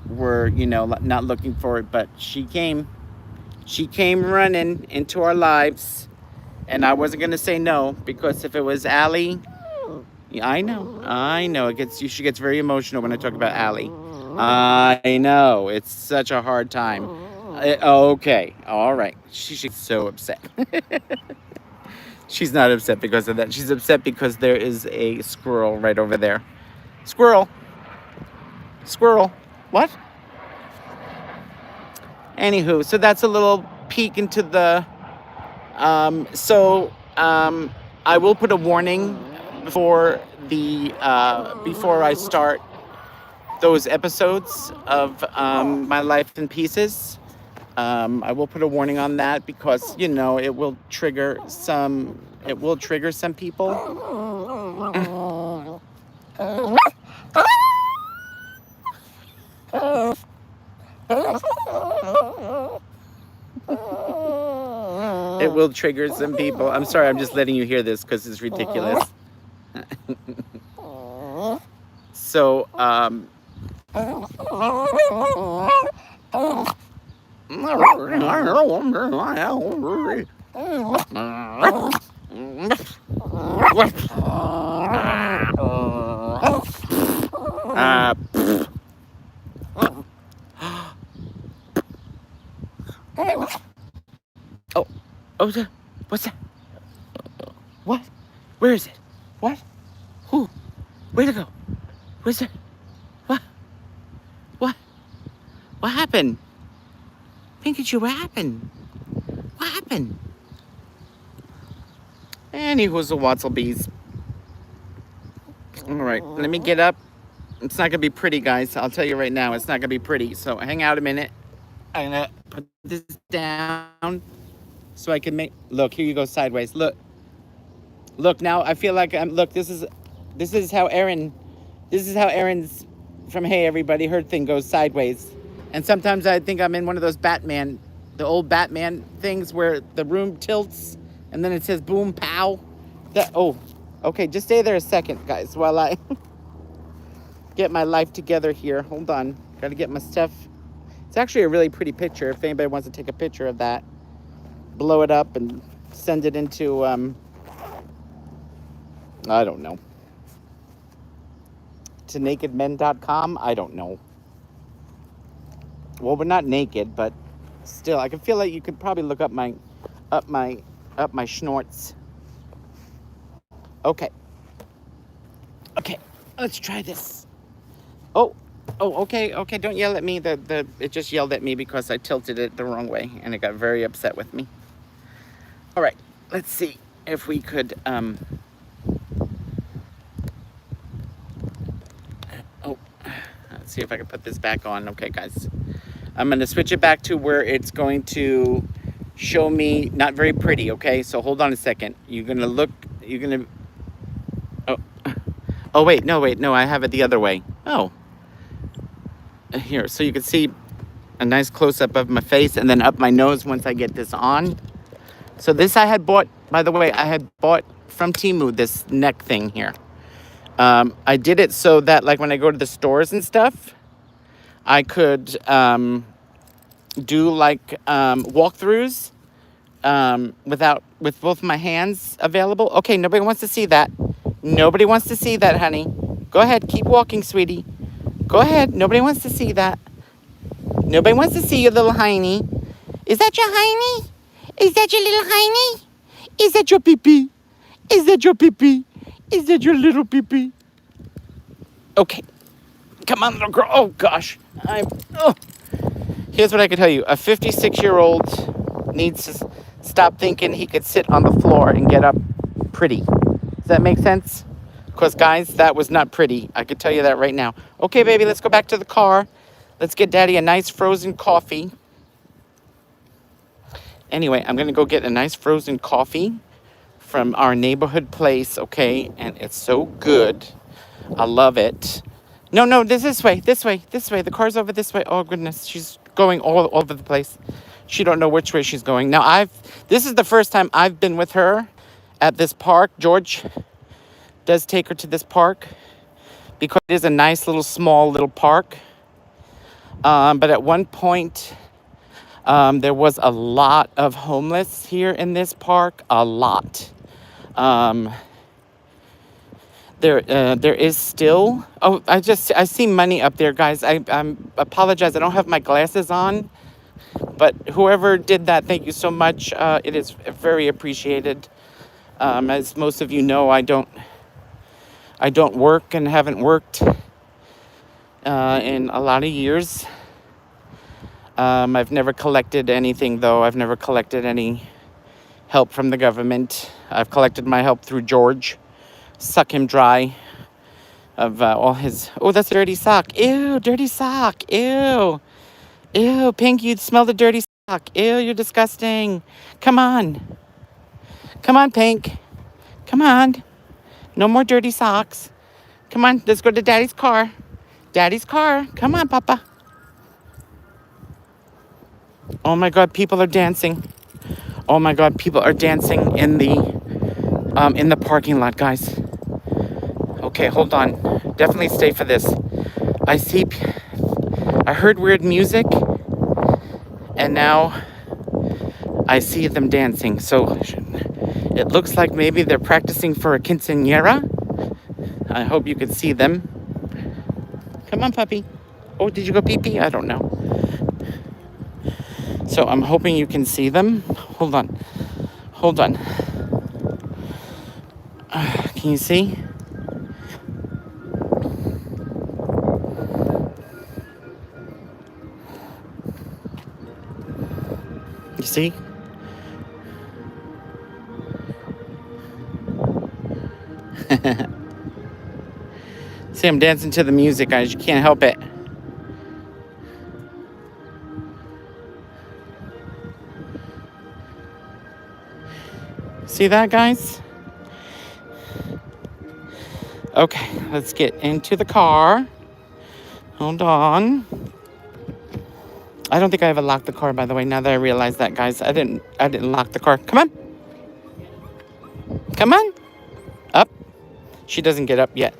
were, you know, not looking for it. But she came running into our lives, and I wasn't gonna say no, because if it was Allie, I know. She gets very emotional when I talk about Allie. I know, it's such a hard time. Okay, all right. She's so upset. She's not upset because of that. She's upset because there is a squirrel right over there. Squirrel. Squirrel. What? Anywho, so that's a little peek into the... I will put a warning before I start those episodes of My Life in Pieces. I will put a warning on that because, you know, it will trigger some people. It will trigger some people. I'm sorry, I'm just letting you hear this because it's ridiculous. So, what's that? What? Where is it? What? Who? Where'd it go? Where's it? What? What? What happened? Pikachu, what happened? What happened? And he was a Wattlebees. All right, let me get up. It's not gonna be pretty, guys. I'll tell you right now, it's not gonna be pretty. So hang out a minute. I'm gonna put this down so I can make. Look, here you go sideways. Look. Look now. I feel like I'm. Look, this is how Erin. This is how Erin's from Hey Everybody, her thing goes sideways. And sometimes I think I'm in one of those Batman, the old Batman things where the room tilts and then it says boom pow. Okay, just stay there a second, guys, while I get my life together here. Hold on, gotta get my stuff. It's actually a really pretty picture. If anybody wants to take a picture of that, blow it up and send it into I don't know, to nakedmen.com. I don't know. Well, we're not naked, but still, I can feel like you could probably look up my schnorts. Okay, let's try this. Okay, don't yell at me. It just yelled at me because I tilted it the wrong way, and it got very upset with me. All right, let's see if we could, let's see if I can put this back on. Okay, guys. I'm going to switch it back to where it's going to show me not very pretty, okay? So hold on a second. You're going to... Wait, no, I have it the other way. Oh. Here, so you can see a nice close-up of my face and then up my nose once I get this on. So this I had bought, by the way, I had bought from TEMU, this neck thing here. I did it so that, like, when I go to the stores and stuff, I could do like walkthroughs with both my hands available. Okay, nobody wants to see that. Nobody wants to see that, honey. Go ahead, keep walking, sweetie. Go ahead. Nobody wants to see that. Nobody wants to see your little hiney. Is that your hiney? Is that your little hiney? Is that your pee-pee? Is that your pee-pee? Is that your little pee-pee? Okay. Come on, little girl. Oh, gosh. Here's what I can tell you. A 56-year-old needs to stop thinking he could sit on the floor and get up pretty. Does that make sense? Because, guys, that was not pretty. I could tell you that right now. Okay, baby, let's go back to the car. Let's get Daddy a nice frozen coffee. Anyway, I'm going to go get a nice frozen coffee from our neighborhood place, okay? And it's so good. I love it. No, no, this way, this way, this way. The car's over this way. Oh goodness, she's going all over the place. She don't know which way she's going. Now this is the first time I've been with her at this park. George does take her to this park because it is a nice little small little park. But at one point, there was a lot of homeless here in this park. A lot. There is still. Oh, I see money up there, guys. I apologize. I don't have my glasses on, but whoever did that, thank you so much. It is very appreciated. As most of you know, I don't work and haven't worked in a lot of years. I've never collected anything, though. I've never collected any help from the government. I've collected my help through George. Suck him dry of all his... Oh, that's a dirty sock. Ew, dirty sock. Ew. Ew, Pink, you smell the dirty sock. Ew, you're disgusting. Come on. Come on, Pink. Come on. No more dirty socks. Come on, let's go to Daddy's car. Daddy's car. Come on, Papa. Oh my God, people are dancing. Oh my God, people are dancing in the parking lot, guys. Okay, hold on. Definitely stay for this. I heard weird music, and now I see them dancing. So it looks like maybe they're practicing for a quinceañera. I hope you can see them. Come on, puppy. Oh, did you go pee-pee? I don't know. So I'm hoping you can see them. Hold on. Hold on. Can you see? You see? See, I'm dancing to the music, guys. You can't help it. See that, guys? Okay, let's get into the car. Hold on. I don't think I ever locked the car, by the way, now that I realize that, guys. I didn't lock the car. Come on. Come on. Up. She doesn't get up yet.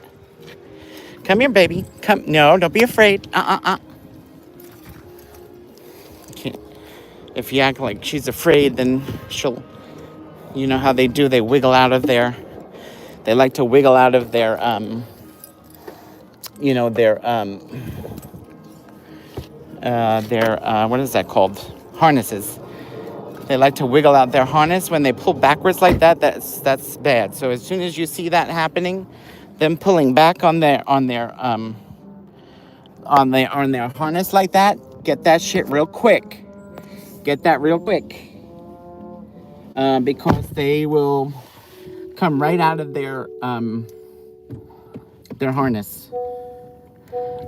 Come here, baby. Come. No, don't be afraid. If you act like she's afraid, then she'll... You know how they do. They wiggle out of their... They like to wiggle out of their, what is that called? Harnesses. They like to wiggle out their harness when they pull backwards like that. That's bad. So as soon as you see that happening, them pulling back on their harness like that, get that shit real quick. Get that real quick. Because they will come right out of their harness.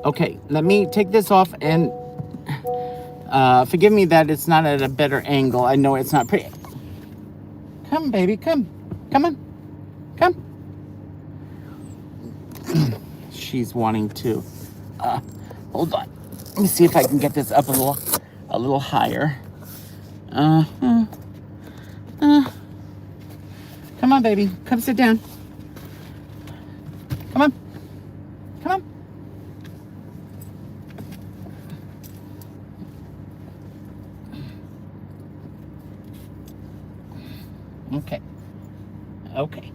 Okay, let me take this off and forgive me that it's not at a better angle. I know it's not pretty. Come, baby, come. Come on. Come. She's wanting to. Hold on. Let me see if I can get this up a little higher. Come on, baby. Come sit down. Come on. Come on. Okay. Okay.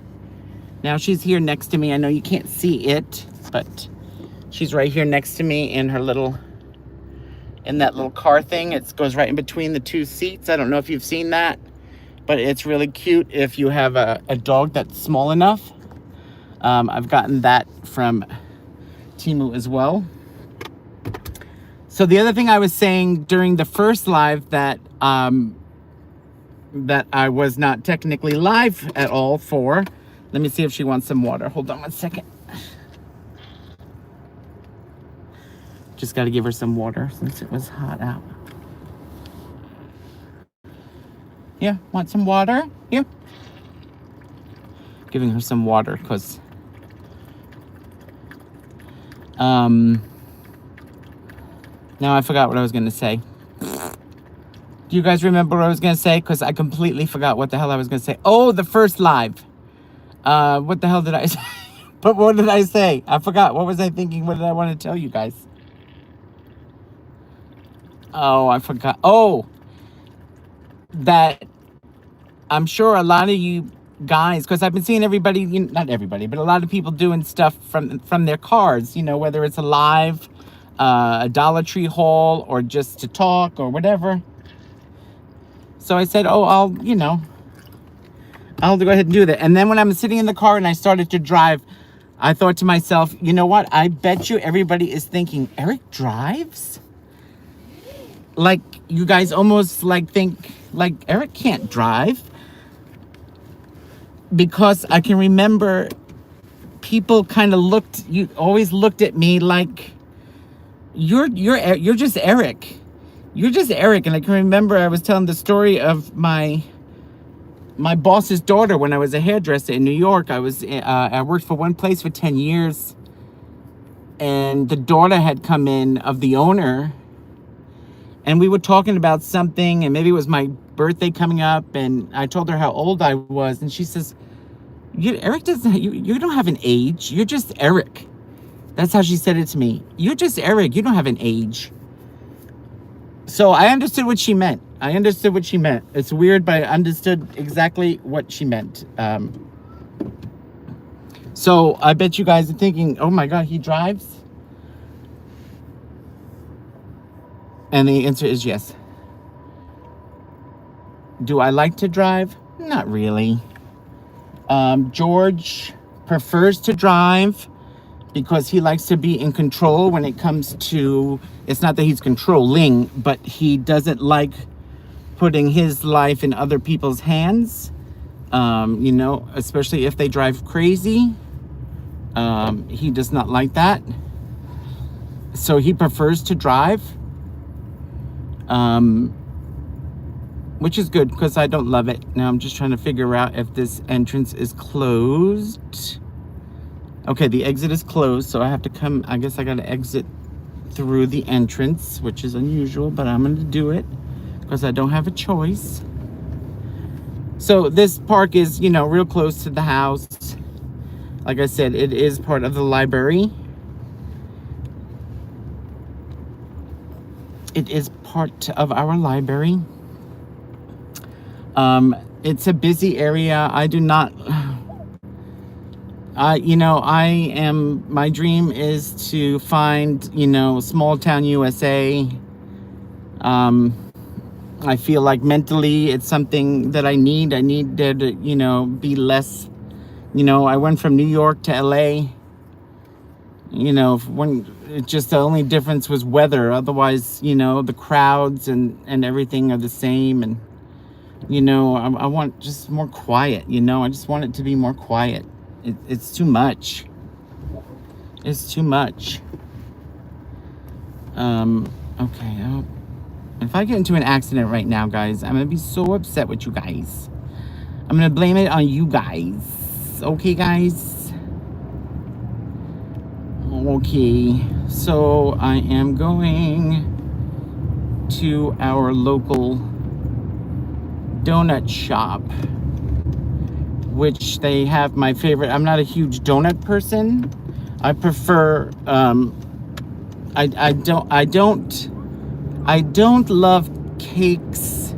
Now she's here next to me. I know you can't see it, but she's right here next to me in that little car thing. It goes right in between the two seats. I don't know if you've seen that, but it's really cute if you have a dog that's small enough. I've gotten that from TEMU as well. So the other thing I was saying during the first live that I was not technically live at all for. Let me see if she wants some water. Hold on one second. Just got to give her some water since it was hot out. Yeah, want some water? Here. Giving her some water because Now I forgot what I was going to say. Do you guys remember what I was going to say? Because I completely forgot what the hell I was going to say. Oh, the first live. What the hell did I say? But what did I say? I forgot. What was I thinking? What did I want to tell you guys? Oh, I forgot. Oh, that I'm sure a lot of you guys, because I've been seeing everybody, not everybody, but a lot of people doing stuff from their cars, whether it's a live, a Dollar Tree haul, or just to talk or whatever. So I said, oh, I'll go ahead and do that. And then when I'm sitting in the car and I started to drive, I thought to myself, you know what? I bet you everybody is thinking, Eric drives? Like, you guys almost think, like, Eric can't drive. Because I can remember people kind of always looked at me like, you're just Eric. You're just Eric. And I can remember I was telling the story of my boss's daughter when I was a hairdresser in New York. I worked for one place for 10 years. And the daughter had come in of the owner. And we were talking about something. And maybe it was my birthday coming up. And I told her how old I was. And she says, Eric doesn't, you don't have an age. You're just Eric. That's how she said it to me. You're just Eric. You don't have an age. So I understood what she meant. It's weird, but I understood exactly what she meant. So I bet you guys are thinking, oh my God, he drives? And the answer is yes. Do I like to drive? Not really. George prefers to drive because he likes to be in control when it comes to, it's not that he's controlling, but he doesn't like putting his life in other people's hands, especially if they drive crazy. He does not like that. So he prefers to drive, which is good because I don't love it. Now I'm just trying to figure out if this entrance is closed. Okay, the exit is closed, so I have to come, I guess I gotta exit through the entrance, which is unusual, but I'm gonna do it because I don't have a choice. So this park is, real close to the house. Like I said, it is part of the library. It is part of our library. It's a busy area. I do not, my dream is to find, small town USA. I feel like mentally it's something that I need. I need there to, be less, I went from New York to LA. Just the only difference was weather. Otherwise, the crowds and everything are the same. And, I want just more quiet, I just want it to be more quiet. It's too much. It's too much. Okay. If I get into an accident right now, guys, I'm going to be so upset with you guys. I'm going to blame it on you guys. Okay, guys? Okay. So I am going to our local donut shop, which they have my favorite. I'm not a huge donut person. I prefer, I don't love cakes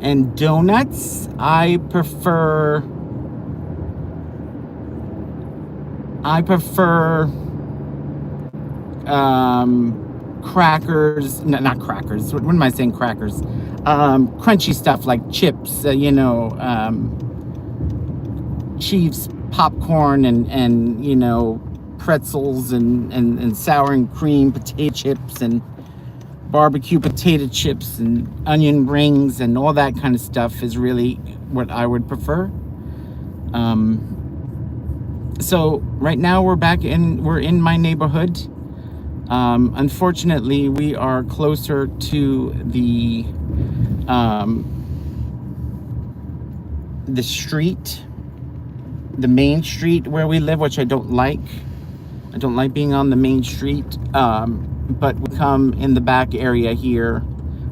and donuts. I prefer crackers, not crackers. What am I saying? Crackers. Crunchy stuff like chips, Chiefs popcorn and pretzels and sour and cream potato chips and barbecue potato chips and onion rings and all that kind of stuff is really what I would prefer. So right now we're in my neighborhood. Unfortunately, we are closer to the street, the main street where we live, which I don't like. I don't like being on the main street, but we come in the back area here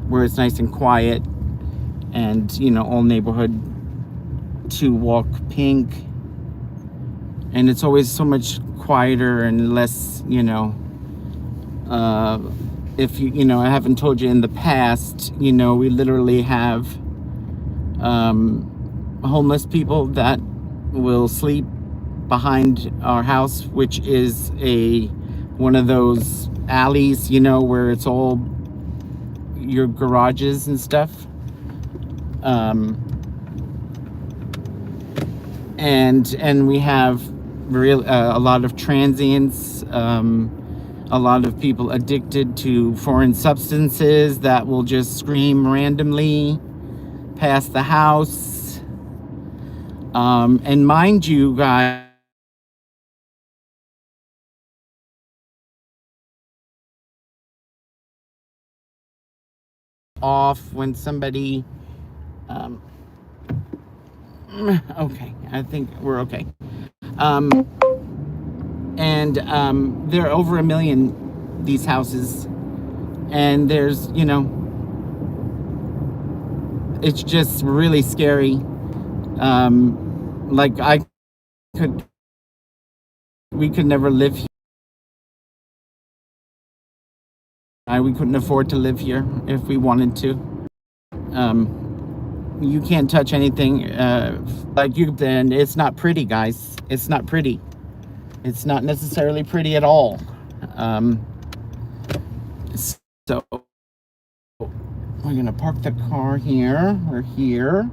where it's nice and quiet, and you know, all neighborhood to walk pink, and it's always so much quieter and less, you know, if you know, I haven't told you in the past, you know, we literally have homeless people that will sleep behind our house, which is one of those alleys, you know, where it's all your garages and stuff. And we have a lot of transients, a lot of people addicted to foreign substances that will just scream randomly past the house. And mind you, guys, off when somebody okay, I think we're okay. And there are over 1 million these houses, and there's, you know, it's just really scary. Like we could never live here. We couldn't afford to live here if we wanted to. You can't touch anything like you. Then it's not pretty, guys. It's not pretty. It's not necessarily pretty at all. So we're gonna park the car here. We're here.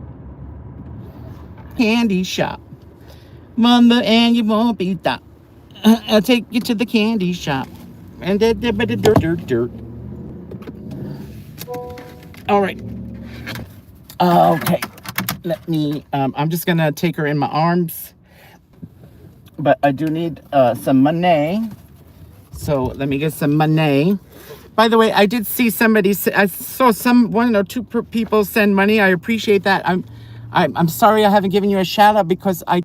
Candy shop. Mama, and you won't be stopped. I'll take you to the candy shop. And dirt. All right. Okay. Let me, I'm just gonna take her in my arms, but I do need some money. So let me get some money. By the way, I did see somebody, I saw one or two people send money. I appreciate that. I'm sorry I haven't given you a shout out because I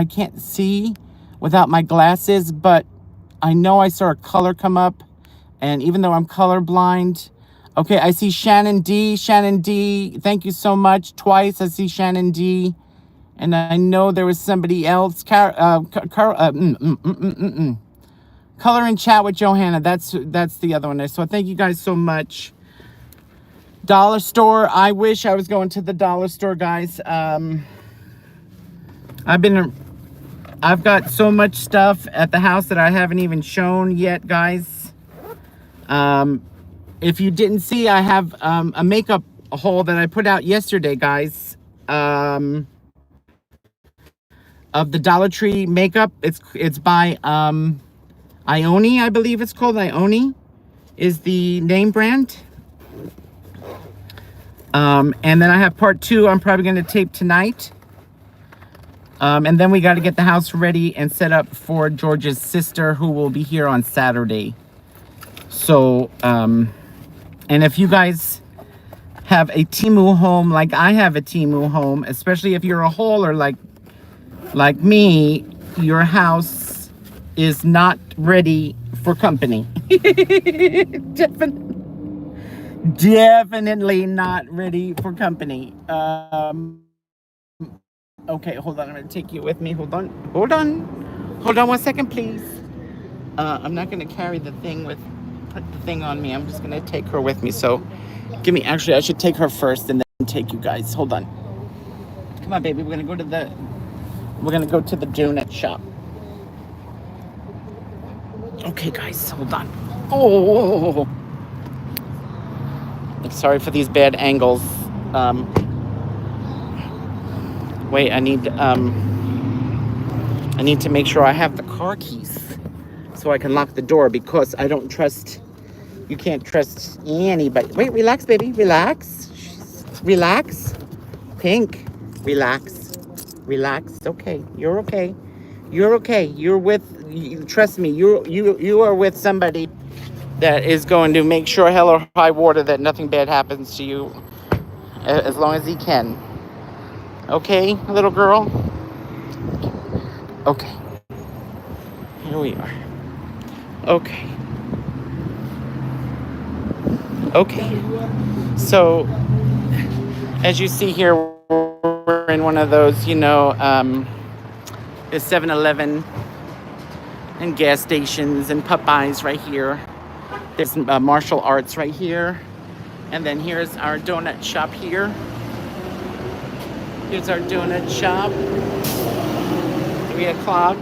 can't see without my glasses, but I know I saw a color come up, and even though I'm colorblind, okay, I see Shannon D. Shannon D, thank you so much. Twice I see Shannon D, and I know there was somebody else. Color and chat with Johanna. That's the other one. So thank you guys so much. Dollar store. I wish I was going to the dollar store, guys. I've got so much stuff at the house that I haven't even shown yet, guys. If you didn't see, I have a makeup haul that I put out yesterday, guys. Of the Dollar Tree makeup. It's by Ione, I believe it's called. Ione is the name brand. And then I have part 2 I'm probably going to tape tonight. And then we got to get the house ready and set up for George's sister, who will be here on Saturday. So, and if you guys have a TEMU home, like I have a TEMU home, especially if you're a hauler like me, your house is not ready for company. Definitely not ready for company. Okay, hold on. I'm going to take you with me. Hold on 1 second, please. I'm not going to carry the thing put the thing on me. I'm just going to take her with me. So actually, I should take her first and then take you guys. Hold on. Come on, baby. We're going to go to the donut shop. Okay, guys, hold on. Oh, sorry for these bad angles. Wait, I need to make sure I have the car keys so I can lock the door, because I don't trust. You can't trust anybody. Wait, relax, baby. Relax. Pink. Relax. Okay, you're okay. Trust me. You are with somebody that is going to make sure, hell or high water, that nothing bad happens to you, as long as he can. Okay, little girl? Okay. Here we are. Okay. Okay. So, as you see here, we're in one of those, the 7-Eleven and gas stations and Popeyes right here. There's martial arts right here. And then here's our donut shop here. Here's our donut shop. 3 o'clock.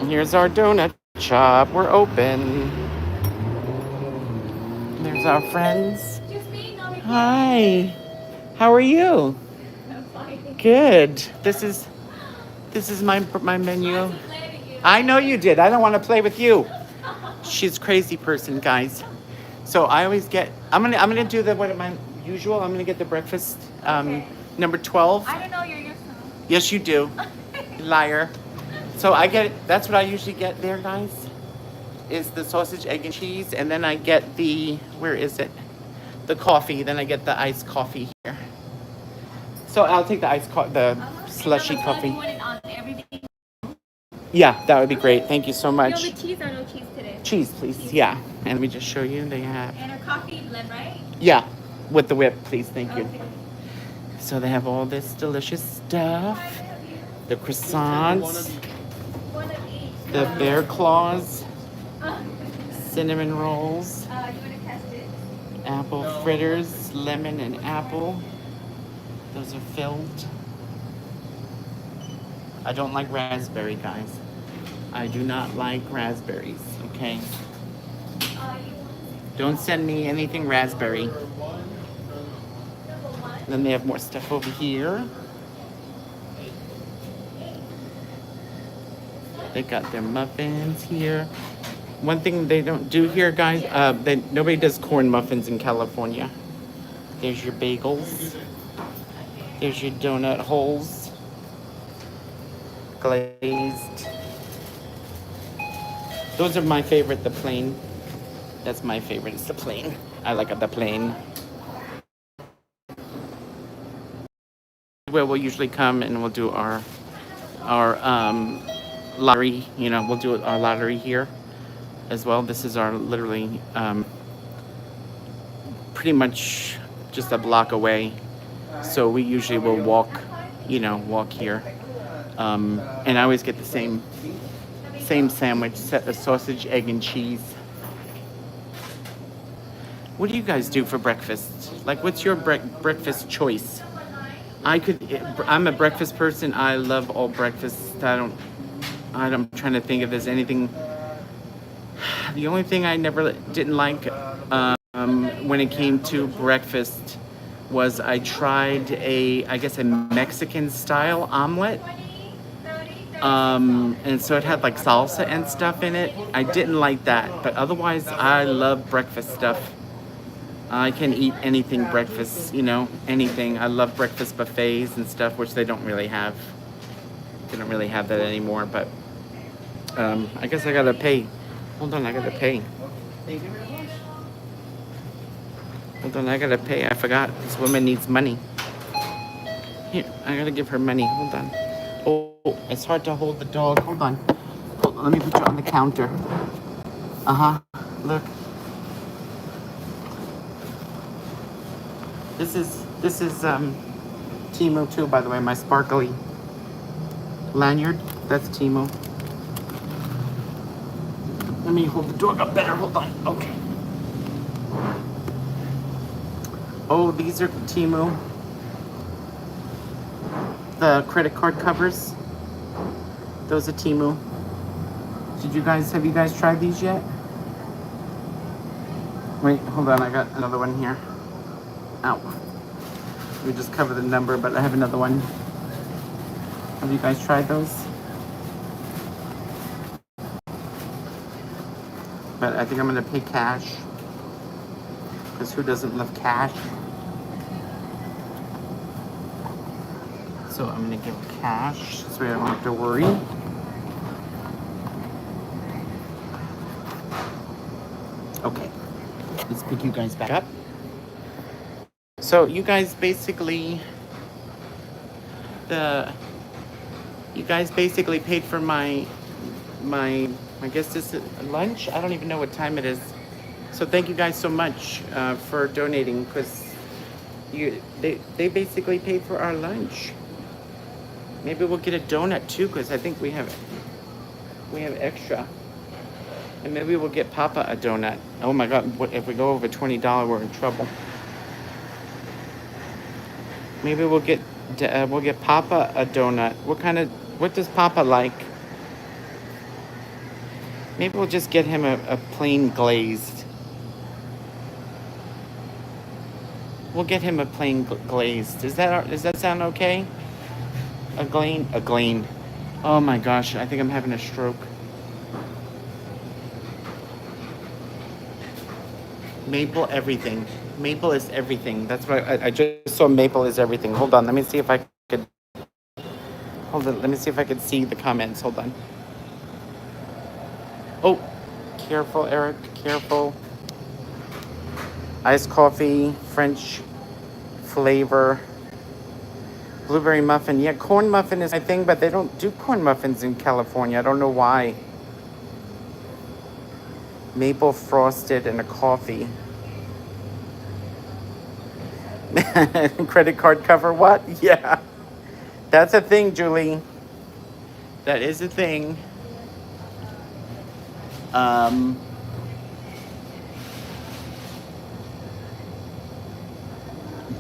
And here's our donut shop. We're open. There's our friends. Hi. How are you? I'm fine. Good. This is my menu. I know you did. I don't want to play with you. She's a crazy person, guys. So I always get. I'm gonna do what my usual. I'm gonna get the breakfast. Okay. Number 12. I don't know you're used to. Yes, you do. Liar. So I get it. That's what I usually get there, guys. Is the sausage, egg, and cheese, and then I get the where is it? The coffee. Then I get the iced coffee here. So I'll take the slushy coffee. Yeah, that would be great. Thank you so much. No, the cheese or no cheese today? Cheese, please. Cheese. Yeah. And let me just show you. They have. And a coffee blend, right? Yeah, with the whip, please. Thank you. Okay. So they have all this delicious stuff. The croissants. The bear claws. Cinnamon rolls. Apple fritters, lemon and apple. Those are filled. I don't like raspberry, guys. I do not like raspberries, okay? Don't send me anything raspberry. Then they have more stuff over here. They got their muffins here. One thing they don't do here, guys, nobody does corn muffins in California. There's your bagels. There's your donut holes. Glazed. Those are my favorite, the plain. That's my favorite, it's the plain. I like the plain. Where we'll usually come and we'll do our lottery, we'll do our lottery here as well. This is our literally pretty much just a block away. So we usually will walk here. And I always get the same sandwich, a sausage, egg, and cheese. What do you guys do for breakfast? Like, what's your breakfast choice? I'm a breakfast person. I love all breakfasts. I'm trying to think if there's anything. The only thing I didn't like when it came to breakfast was I tried a Mexican style omelet. And so it had like salsa and stuff in it. I didn't like that, but otherwise I love breakfast stuff. I can eat anything breakfast, anything. I love breakfast buffets and stuff, which they don't really have. They don't really have that anymore, but I guess I gotta pay. Hold on, I gotta pay. Hold on, I gotta pay. I forgot. This woman needs money. Here, I gotta give her money. Hold on. Oh, it's hard to hold the dog. Hold on. Let me put you on the counter. Look. This is TEMU too, by the way. My sparkly lanyard. That's TEMU. Let me hold the dog up better. Hold on. Okay. Oh, these are TEMU. The credit card covers. Those are TEMU. Have you guys tried these yet? Wait, hold on, I got another one here. Ow. We just cover the number, but I have another one. Have you guys tried those? But I think I'm gonna pay cash. Because who doesn't love cash? So I'm gonna give cash so I don't have to worry. Okay, let's pick you guys back up. So you guys basically paid for my I guess this is lunch. I don't even know what time it is. So thank you guys so much for donating, because they basically paid for our lunch. Maybe we'll get a donut too, because I think we have extra. And maybe we'll get Papa a donut. Oh my God, if we go over $20, we're in trouble. Maybe we'll get Papa a donut. What does Papa like? Maybe we'll just get him a plain glazed. We'll get him a plain glazed. Does that sound okay? A glazed. Oh my gosh, I think I'm having a stroke. Maple everything. Maple is everything. That's what I just saw. Maple is everything. Hold on, let me see if I could. Hold on, let me see if I could see the comments. Hold on. Oh, careful, Eric. Careful. Iced coffee, French flavor, blueberry muffin. Yeah, corn muffin is my thing, but they don't do corn muffins in California. I don't know why. Maple frosted and a coffee. Credit card cover, what? Yeah. That's a thing, Julie. That is a thing.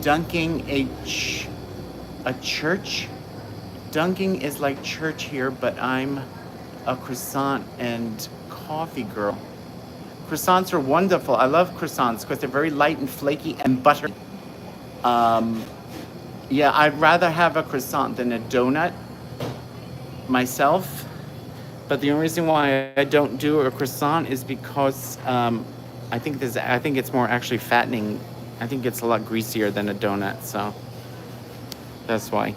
Dunking a church? Dunking is like church here, but I'm a croissant and coffee girl. Croissants are wonderful. I love croissants because they're very light and flaky and buttery. Yeah, I'd rather have a croissant than a donut myself. But the only reason why I don't do a croissant is because I think it's more actually fattening. I think it's a lot greasier than a donut, so that's why.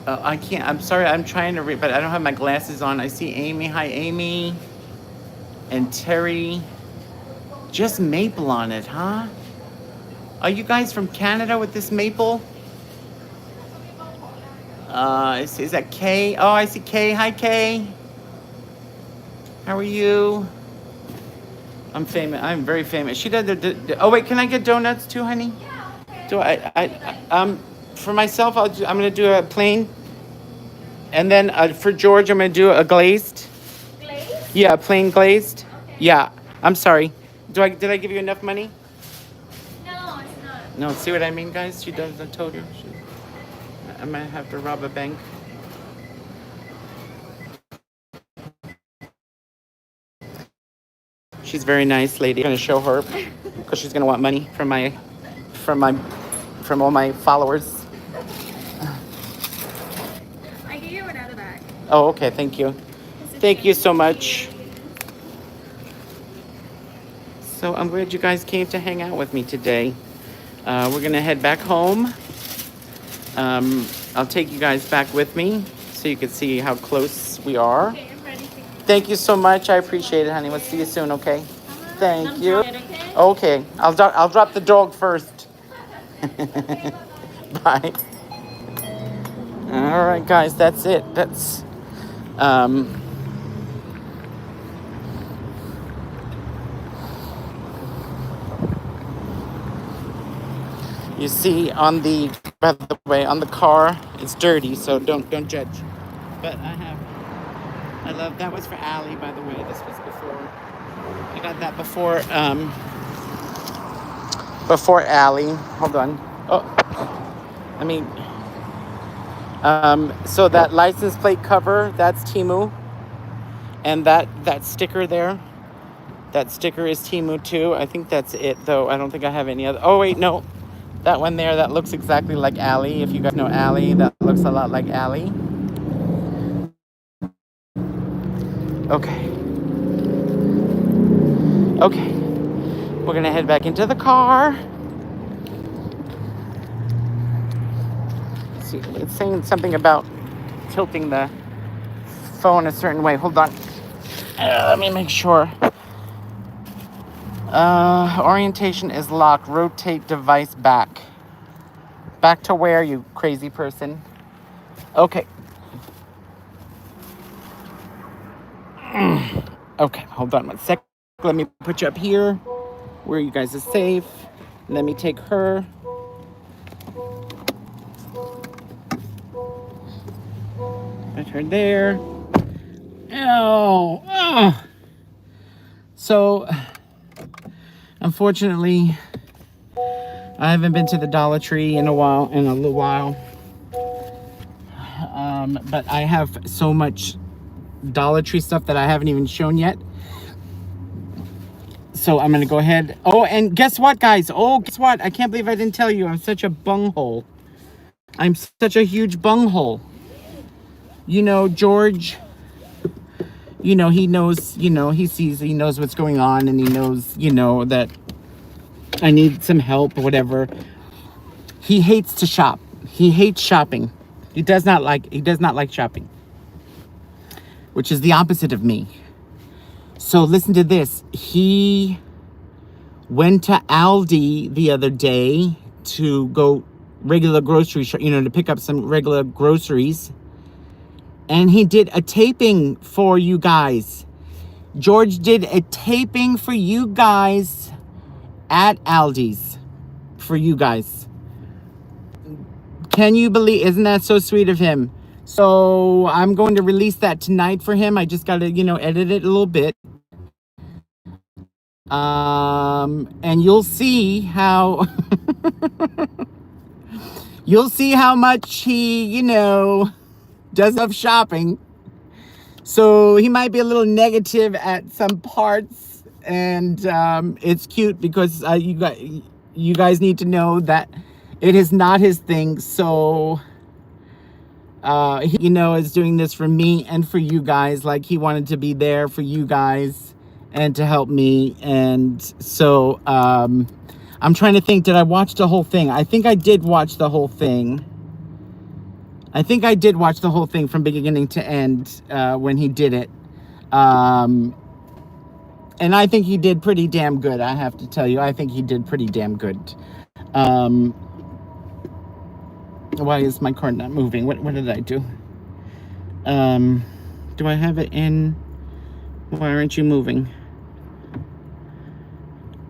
I can't. I'm sorry. I'm trying to read, but I don't have my glasses on. I see Amy. Hi, Amy. And Terry. Just maple on it, huh? Are you guys from Canada with this maple? Is that Kay? Oh, I see Kay. Hi, Kay. How are you? I'm famous. I'm very famous. She does oh, wait. Can I get donuts too, honey? Yeah, okay. Do for myself, I'm gonna do a plain, and then for George, I'm gonna do a glazed. Glazed? Yeah, plain glazed. Okay. Yeah. I'm sorry. Did I give you enough money? No, it's not. No. See what I mean, guys? She does. I told you. I might have to rob a bank. She's a very nice lady. I'm gonna show her because she's gonna want money from all my followers. I gave you another bag. Oh, okay. Thank you. Thank you so much. So I'm glad you guys came to hang out with me today. We're gonna head back home. I'll take you guys back with me so you can see how close we are. Okay, I'm ready. Thank you so much. I appreciate it, honey. We'll see you soon, okay? Thank you. Okay? Okay. I'll drop the dog first. Bye. All right, guys. That's it. That's you see by the way, on the car, it's dirty, so don't judge. But I love, that was for Allie, by the way. This was before. I got that before Allie. Hold on. Oh, I mean, so that license plate cover, that's TEMU. And that sticker there, that sticker is TEMU too. I think that's it, though. I don't think I have any other. Oh, wait, no. That one there, that looks exactly like Allie. If you guys know Allie, that looks a lot like Allie. Okay. Okay. We're gonna head back into the car. See, it's saying something about tilting the phone a certain way. Hold on. Let me make sure. Orientation is locked. Rotate device back. Back to where, you crazy person? Okay. Okay, hold on one sec. Let me put you up here where you guys are safe. Let me take her. Put her there. Oh, oh. So, unfortunately, I haven't been to the Dollar Tree in a little while. But I have so much Dollar Tree stuff that I haven't even shown yet. So I'm gonna go ahead. Oh, and guess what, guys? Oh, guess what? I can't believe I didn't tell you. I'm such a bunghole. I'm such a huge bunghole. You know, George, you know, he knows, you know, he knows what's going on, and he knows, you know, that I need some help or whatever. He hates to shop. He hates shopping. He does not like shopping, which is the opposite of me. So listen to this. He went to Aldi the other day to go regular grocery shop, you know, to pick up some regular groceries. And he did a taping for you guys. George did a taping for you guys at Aldi's for you guys. Can you believe, isn't that so sweet of him? So I'm going to release that tonight for him. I just got to, you know, edit it a little bit. And you'll see how you'll see how much he, you know, does love shopping. So he might be a little negative at some parts, and it's cute because you guys need to know that it is not his thing. So he, you know, is doing this for me and for you guys. Like, he wanted to be there for you guys and to help me. And so I'm trying to think, did I watch the whole thing? I think I did watch the whole thing. I think I did watch the whole thing from beginning to end when he did it. And I think he did pretty damn good, I have to tell you. I think he did pretty damn good. Why is my card not moving? What did I do? Do I have it in? Why aren't you moving?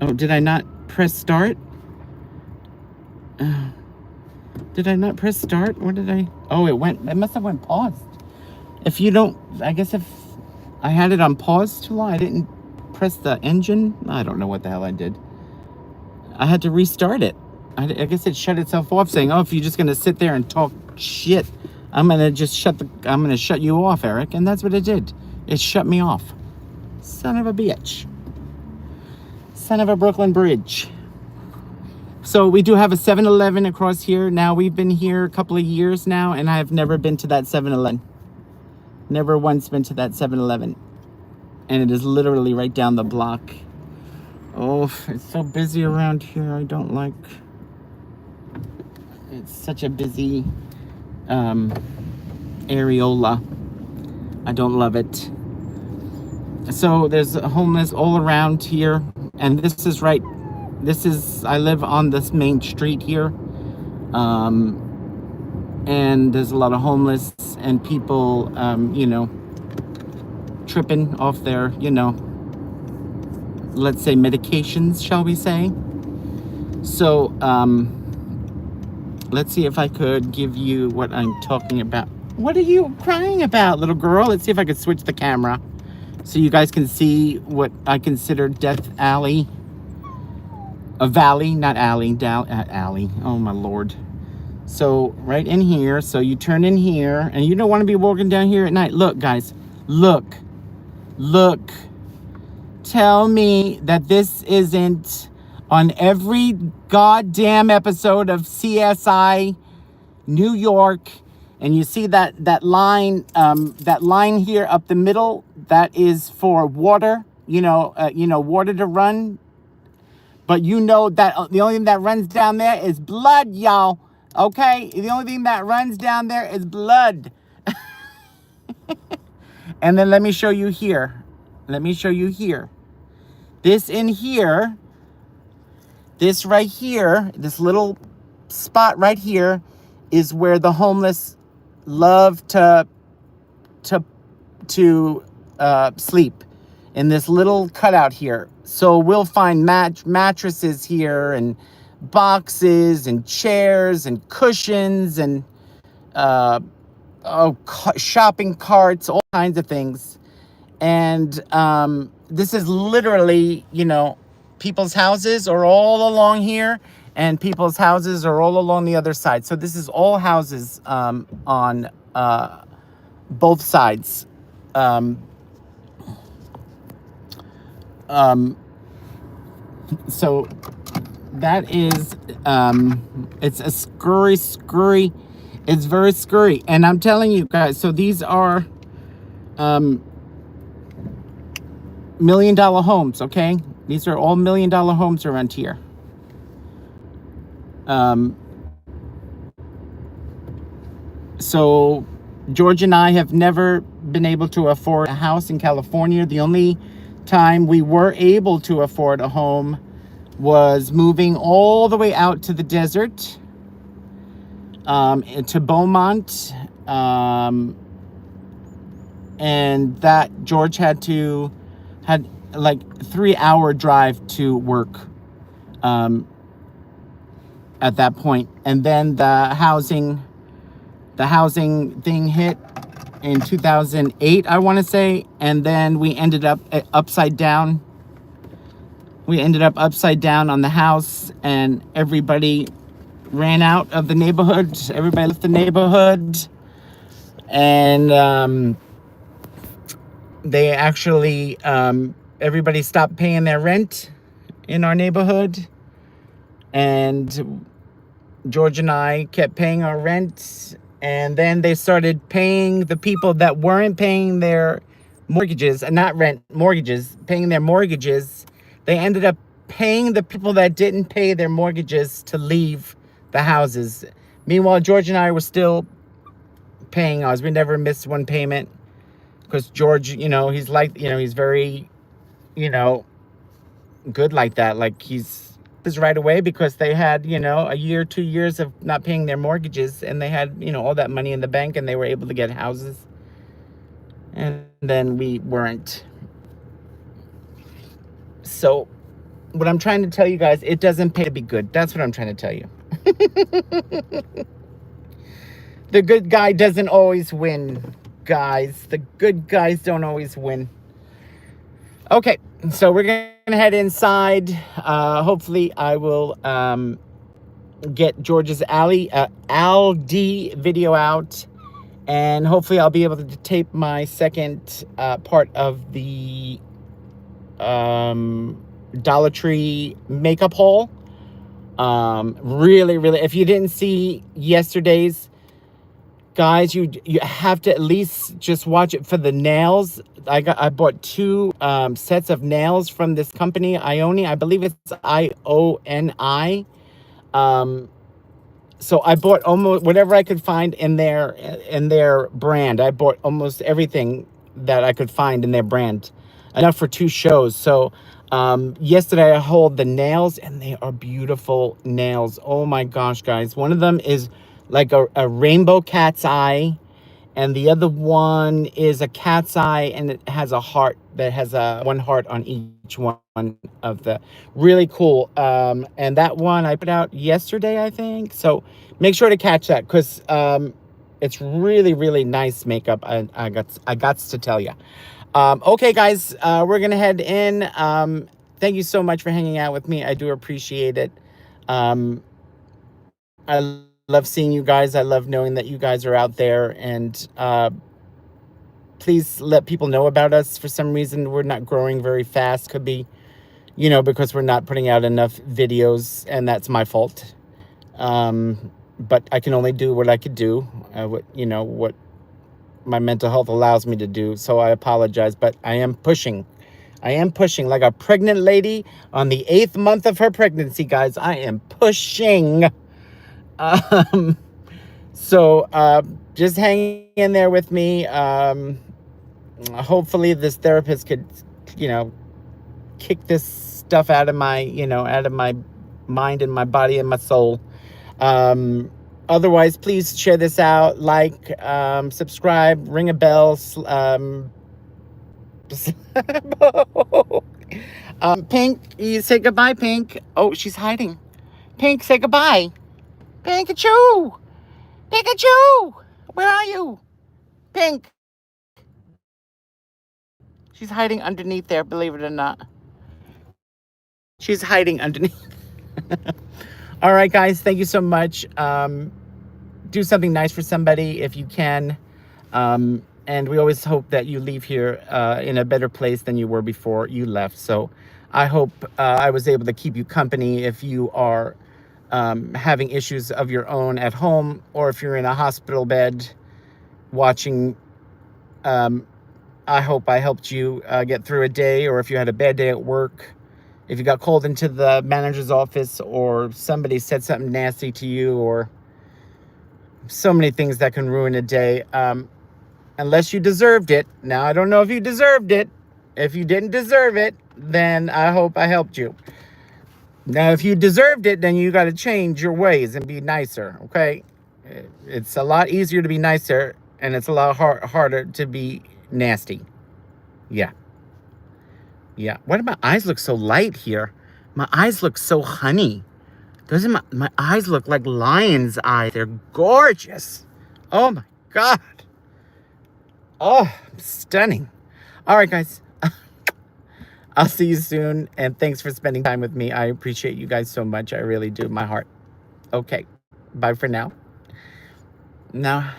Oh, did I not press start? Did I not press start? What did I? Oh, it must have went paused. If you don't, I guess if I had it on pause too long, I didn't press the engine. I don't know what the hell I did. I had to restart it. I guess it shut itself off, saying, oh, if you're just going to sit there and talk shit, I'm going to shut you off, Eric. And that's what it did. It shut me off. Son of a bitch. Son of a Brooklyn Bridge. So we do have a 7-Eleven across here. Now, we've been here a couple of years now, and I have never been to that 7-Eleven. Never once been to that 7-Eleven. And it is literally right down the block. Oh, it's so busy around here. I don't like... It's such a busy areola. I don't love it. So there's homeless all around here. And this is right... I live on this main street here. And there's a lot of homeless and people, you know, tripping off their, you know, let's say medications, shall we say. So, let's see if I could give you what I'm talking about. What are you crying about, little girl? Let's see if I could switch the camera so you guys can see what I consider Death Alley. A valley, not alley, alley. Oh, my Lord. So, right in here. So, you turn in here. And you don't want to be walking down here at night. Look, guys. Look. Look. Tell me that this isn't on every goddamn episode of CSI New York. And you see that line here up the middle. That is for water. You know, water to run. But you know that the only thing that runs down there is blood, y'all. Okay? The only thing that runs down there is blood. And then let me show you here. Let me show you here. This in here, this right here, this little spot right here is where the homeless love to sleep, in this little cutout here. So we'll find mattresses here, and boxes and chairs and cushions and shopping carts, all kinds of things. And this is literally, you know, people's houses are all along here, and people's houses are all along the other side. So this is all houses on both sides. So that is, it's a scurry. It's very scurry. And I'm telling you guys, so these are $1 million homes, okay? These are all $1 million homes around here. So George and I have never been able to afford a house in California. The only time we were able to afford a home was moving all the way out to the desert, to Beaumont, and that George had like 3-hour drive to work at that point. And then the housing thing hit in 2008, I want to say, and then we ended up upside down. We ended up upside down on the house, and everybody ran out of the neighborhood. Everybody left the neighborhood, and they actually, everybody stopped paying their rent in our neighborhood, and George and I kept paying our rent. And then they started paying the people that weren't paying their mortgages, and not rent, mortgages, paying their mortgages. They ended up paying the people that didn't pay their mortgages to leave the houses. Meanwhile, George and I were still paying ours. We never missed one payment, because George, you know, he's like, you know, he's very, you know, good like that. Like, he's right away, because they had, you know, a year, 2 years of not paying their mortgages, and they had, you know, all that money in the bank, and they were able to get houses. And then we weren't. So what I'm trying to tell you guys, it doesn't pay to be good. That's what I'm trying to tell you. The good guy doesn't always win, guys. The good guys don't always win. Okay, so we're gonna head inside. Hopefully I will get George's Aldi video out, and hopefully I'll be able to tape my second part of the Dollar Tree makeup haul. Really, if you didn't see yesterday's, guys, you have to at least just watch it for the nails. I bought 2 sets of nails from this company, Ioni. I believe it's IONI. So I bought almost whatever I could find in their brand. I bought almost everything that I could find in their brand, enough for 2 shows. So yesterday I hauled the nails, and they are beautiful nails. Oh my gosh, guys. One of them is like a rainbow cat's eye, and the other one is a cat's eye, and it has a heart that has one heart on each one of the. Really cool. And that one I put out yesterday, I think. So make sure to catch that, because it's really nice makeup. I got to tell you. Okay, guys, we're gonna head in. Thank you so much for hanging out with me. I do appreciate it. I love seeing you guys. I love knowing that you guys are out there, and please let people know about us. For some reason, we're not growing very fast. Could be, you know, because we're not putting out enough videos, and that's my fault. But I can only do what I could do, what my mental health allows me to do. So I apologize, but I am pushing like a pregnant lady on the 8th month of her pregnancy, guys. I am pushing. So just hang in there with me. Hopefully this therapist could, you know, kick this stuff out of my mind and my body and my soul. Otherwise, please share this out, like, subscribe, ring a bell. Pink, you say goodbye, Pink. Oh, she's hiding. Pink, say goodbye. Pikachu! Pikachu! Where are you? Pink. She's hiding underneath there, believe it or not. She's hiding underneath. All right, guys, thank you so much. Do something nice for somebody if you can. And we always hope that you leave here in a better place than you were before you left. So I hope I was able to keep you company if you are having issues of your own at home, or if you're in a hospital bed watching. I hope I helped you get through a day, or if you had a bad day at work, if you got called into the manager's office, or somebody said something nasty to you, or so many things that can ruin a day. Unless you deserved it. Now, I don't know if you deserved it. If you didn't deserve it, then I hope I helped you. Now, if you deserved it, then you got to change your ways and be nicer, okay? It's a lot easier to be nicer, and it's a lot harder to be nasty. Yeah. Yeah. Why do my eyes look so light here? My eyes look so honey. Doesn't my eyes look like lion's eyes? They're gorgeous. Oh, my God. Oh, stunning. All right, guys. I'll see you soon. And thanks for spending time with me. I appreciate you guys so much. I really do. My heart. Okay. Bye for now. Now.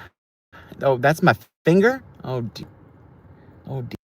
Oh, that's my finger? Oh, dear. Oh, dear.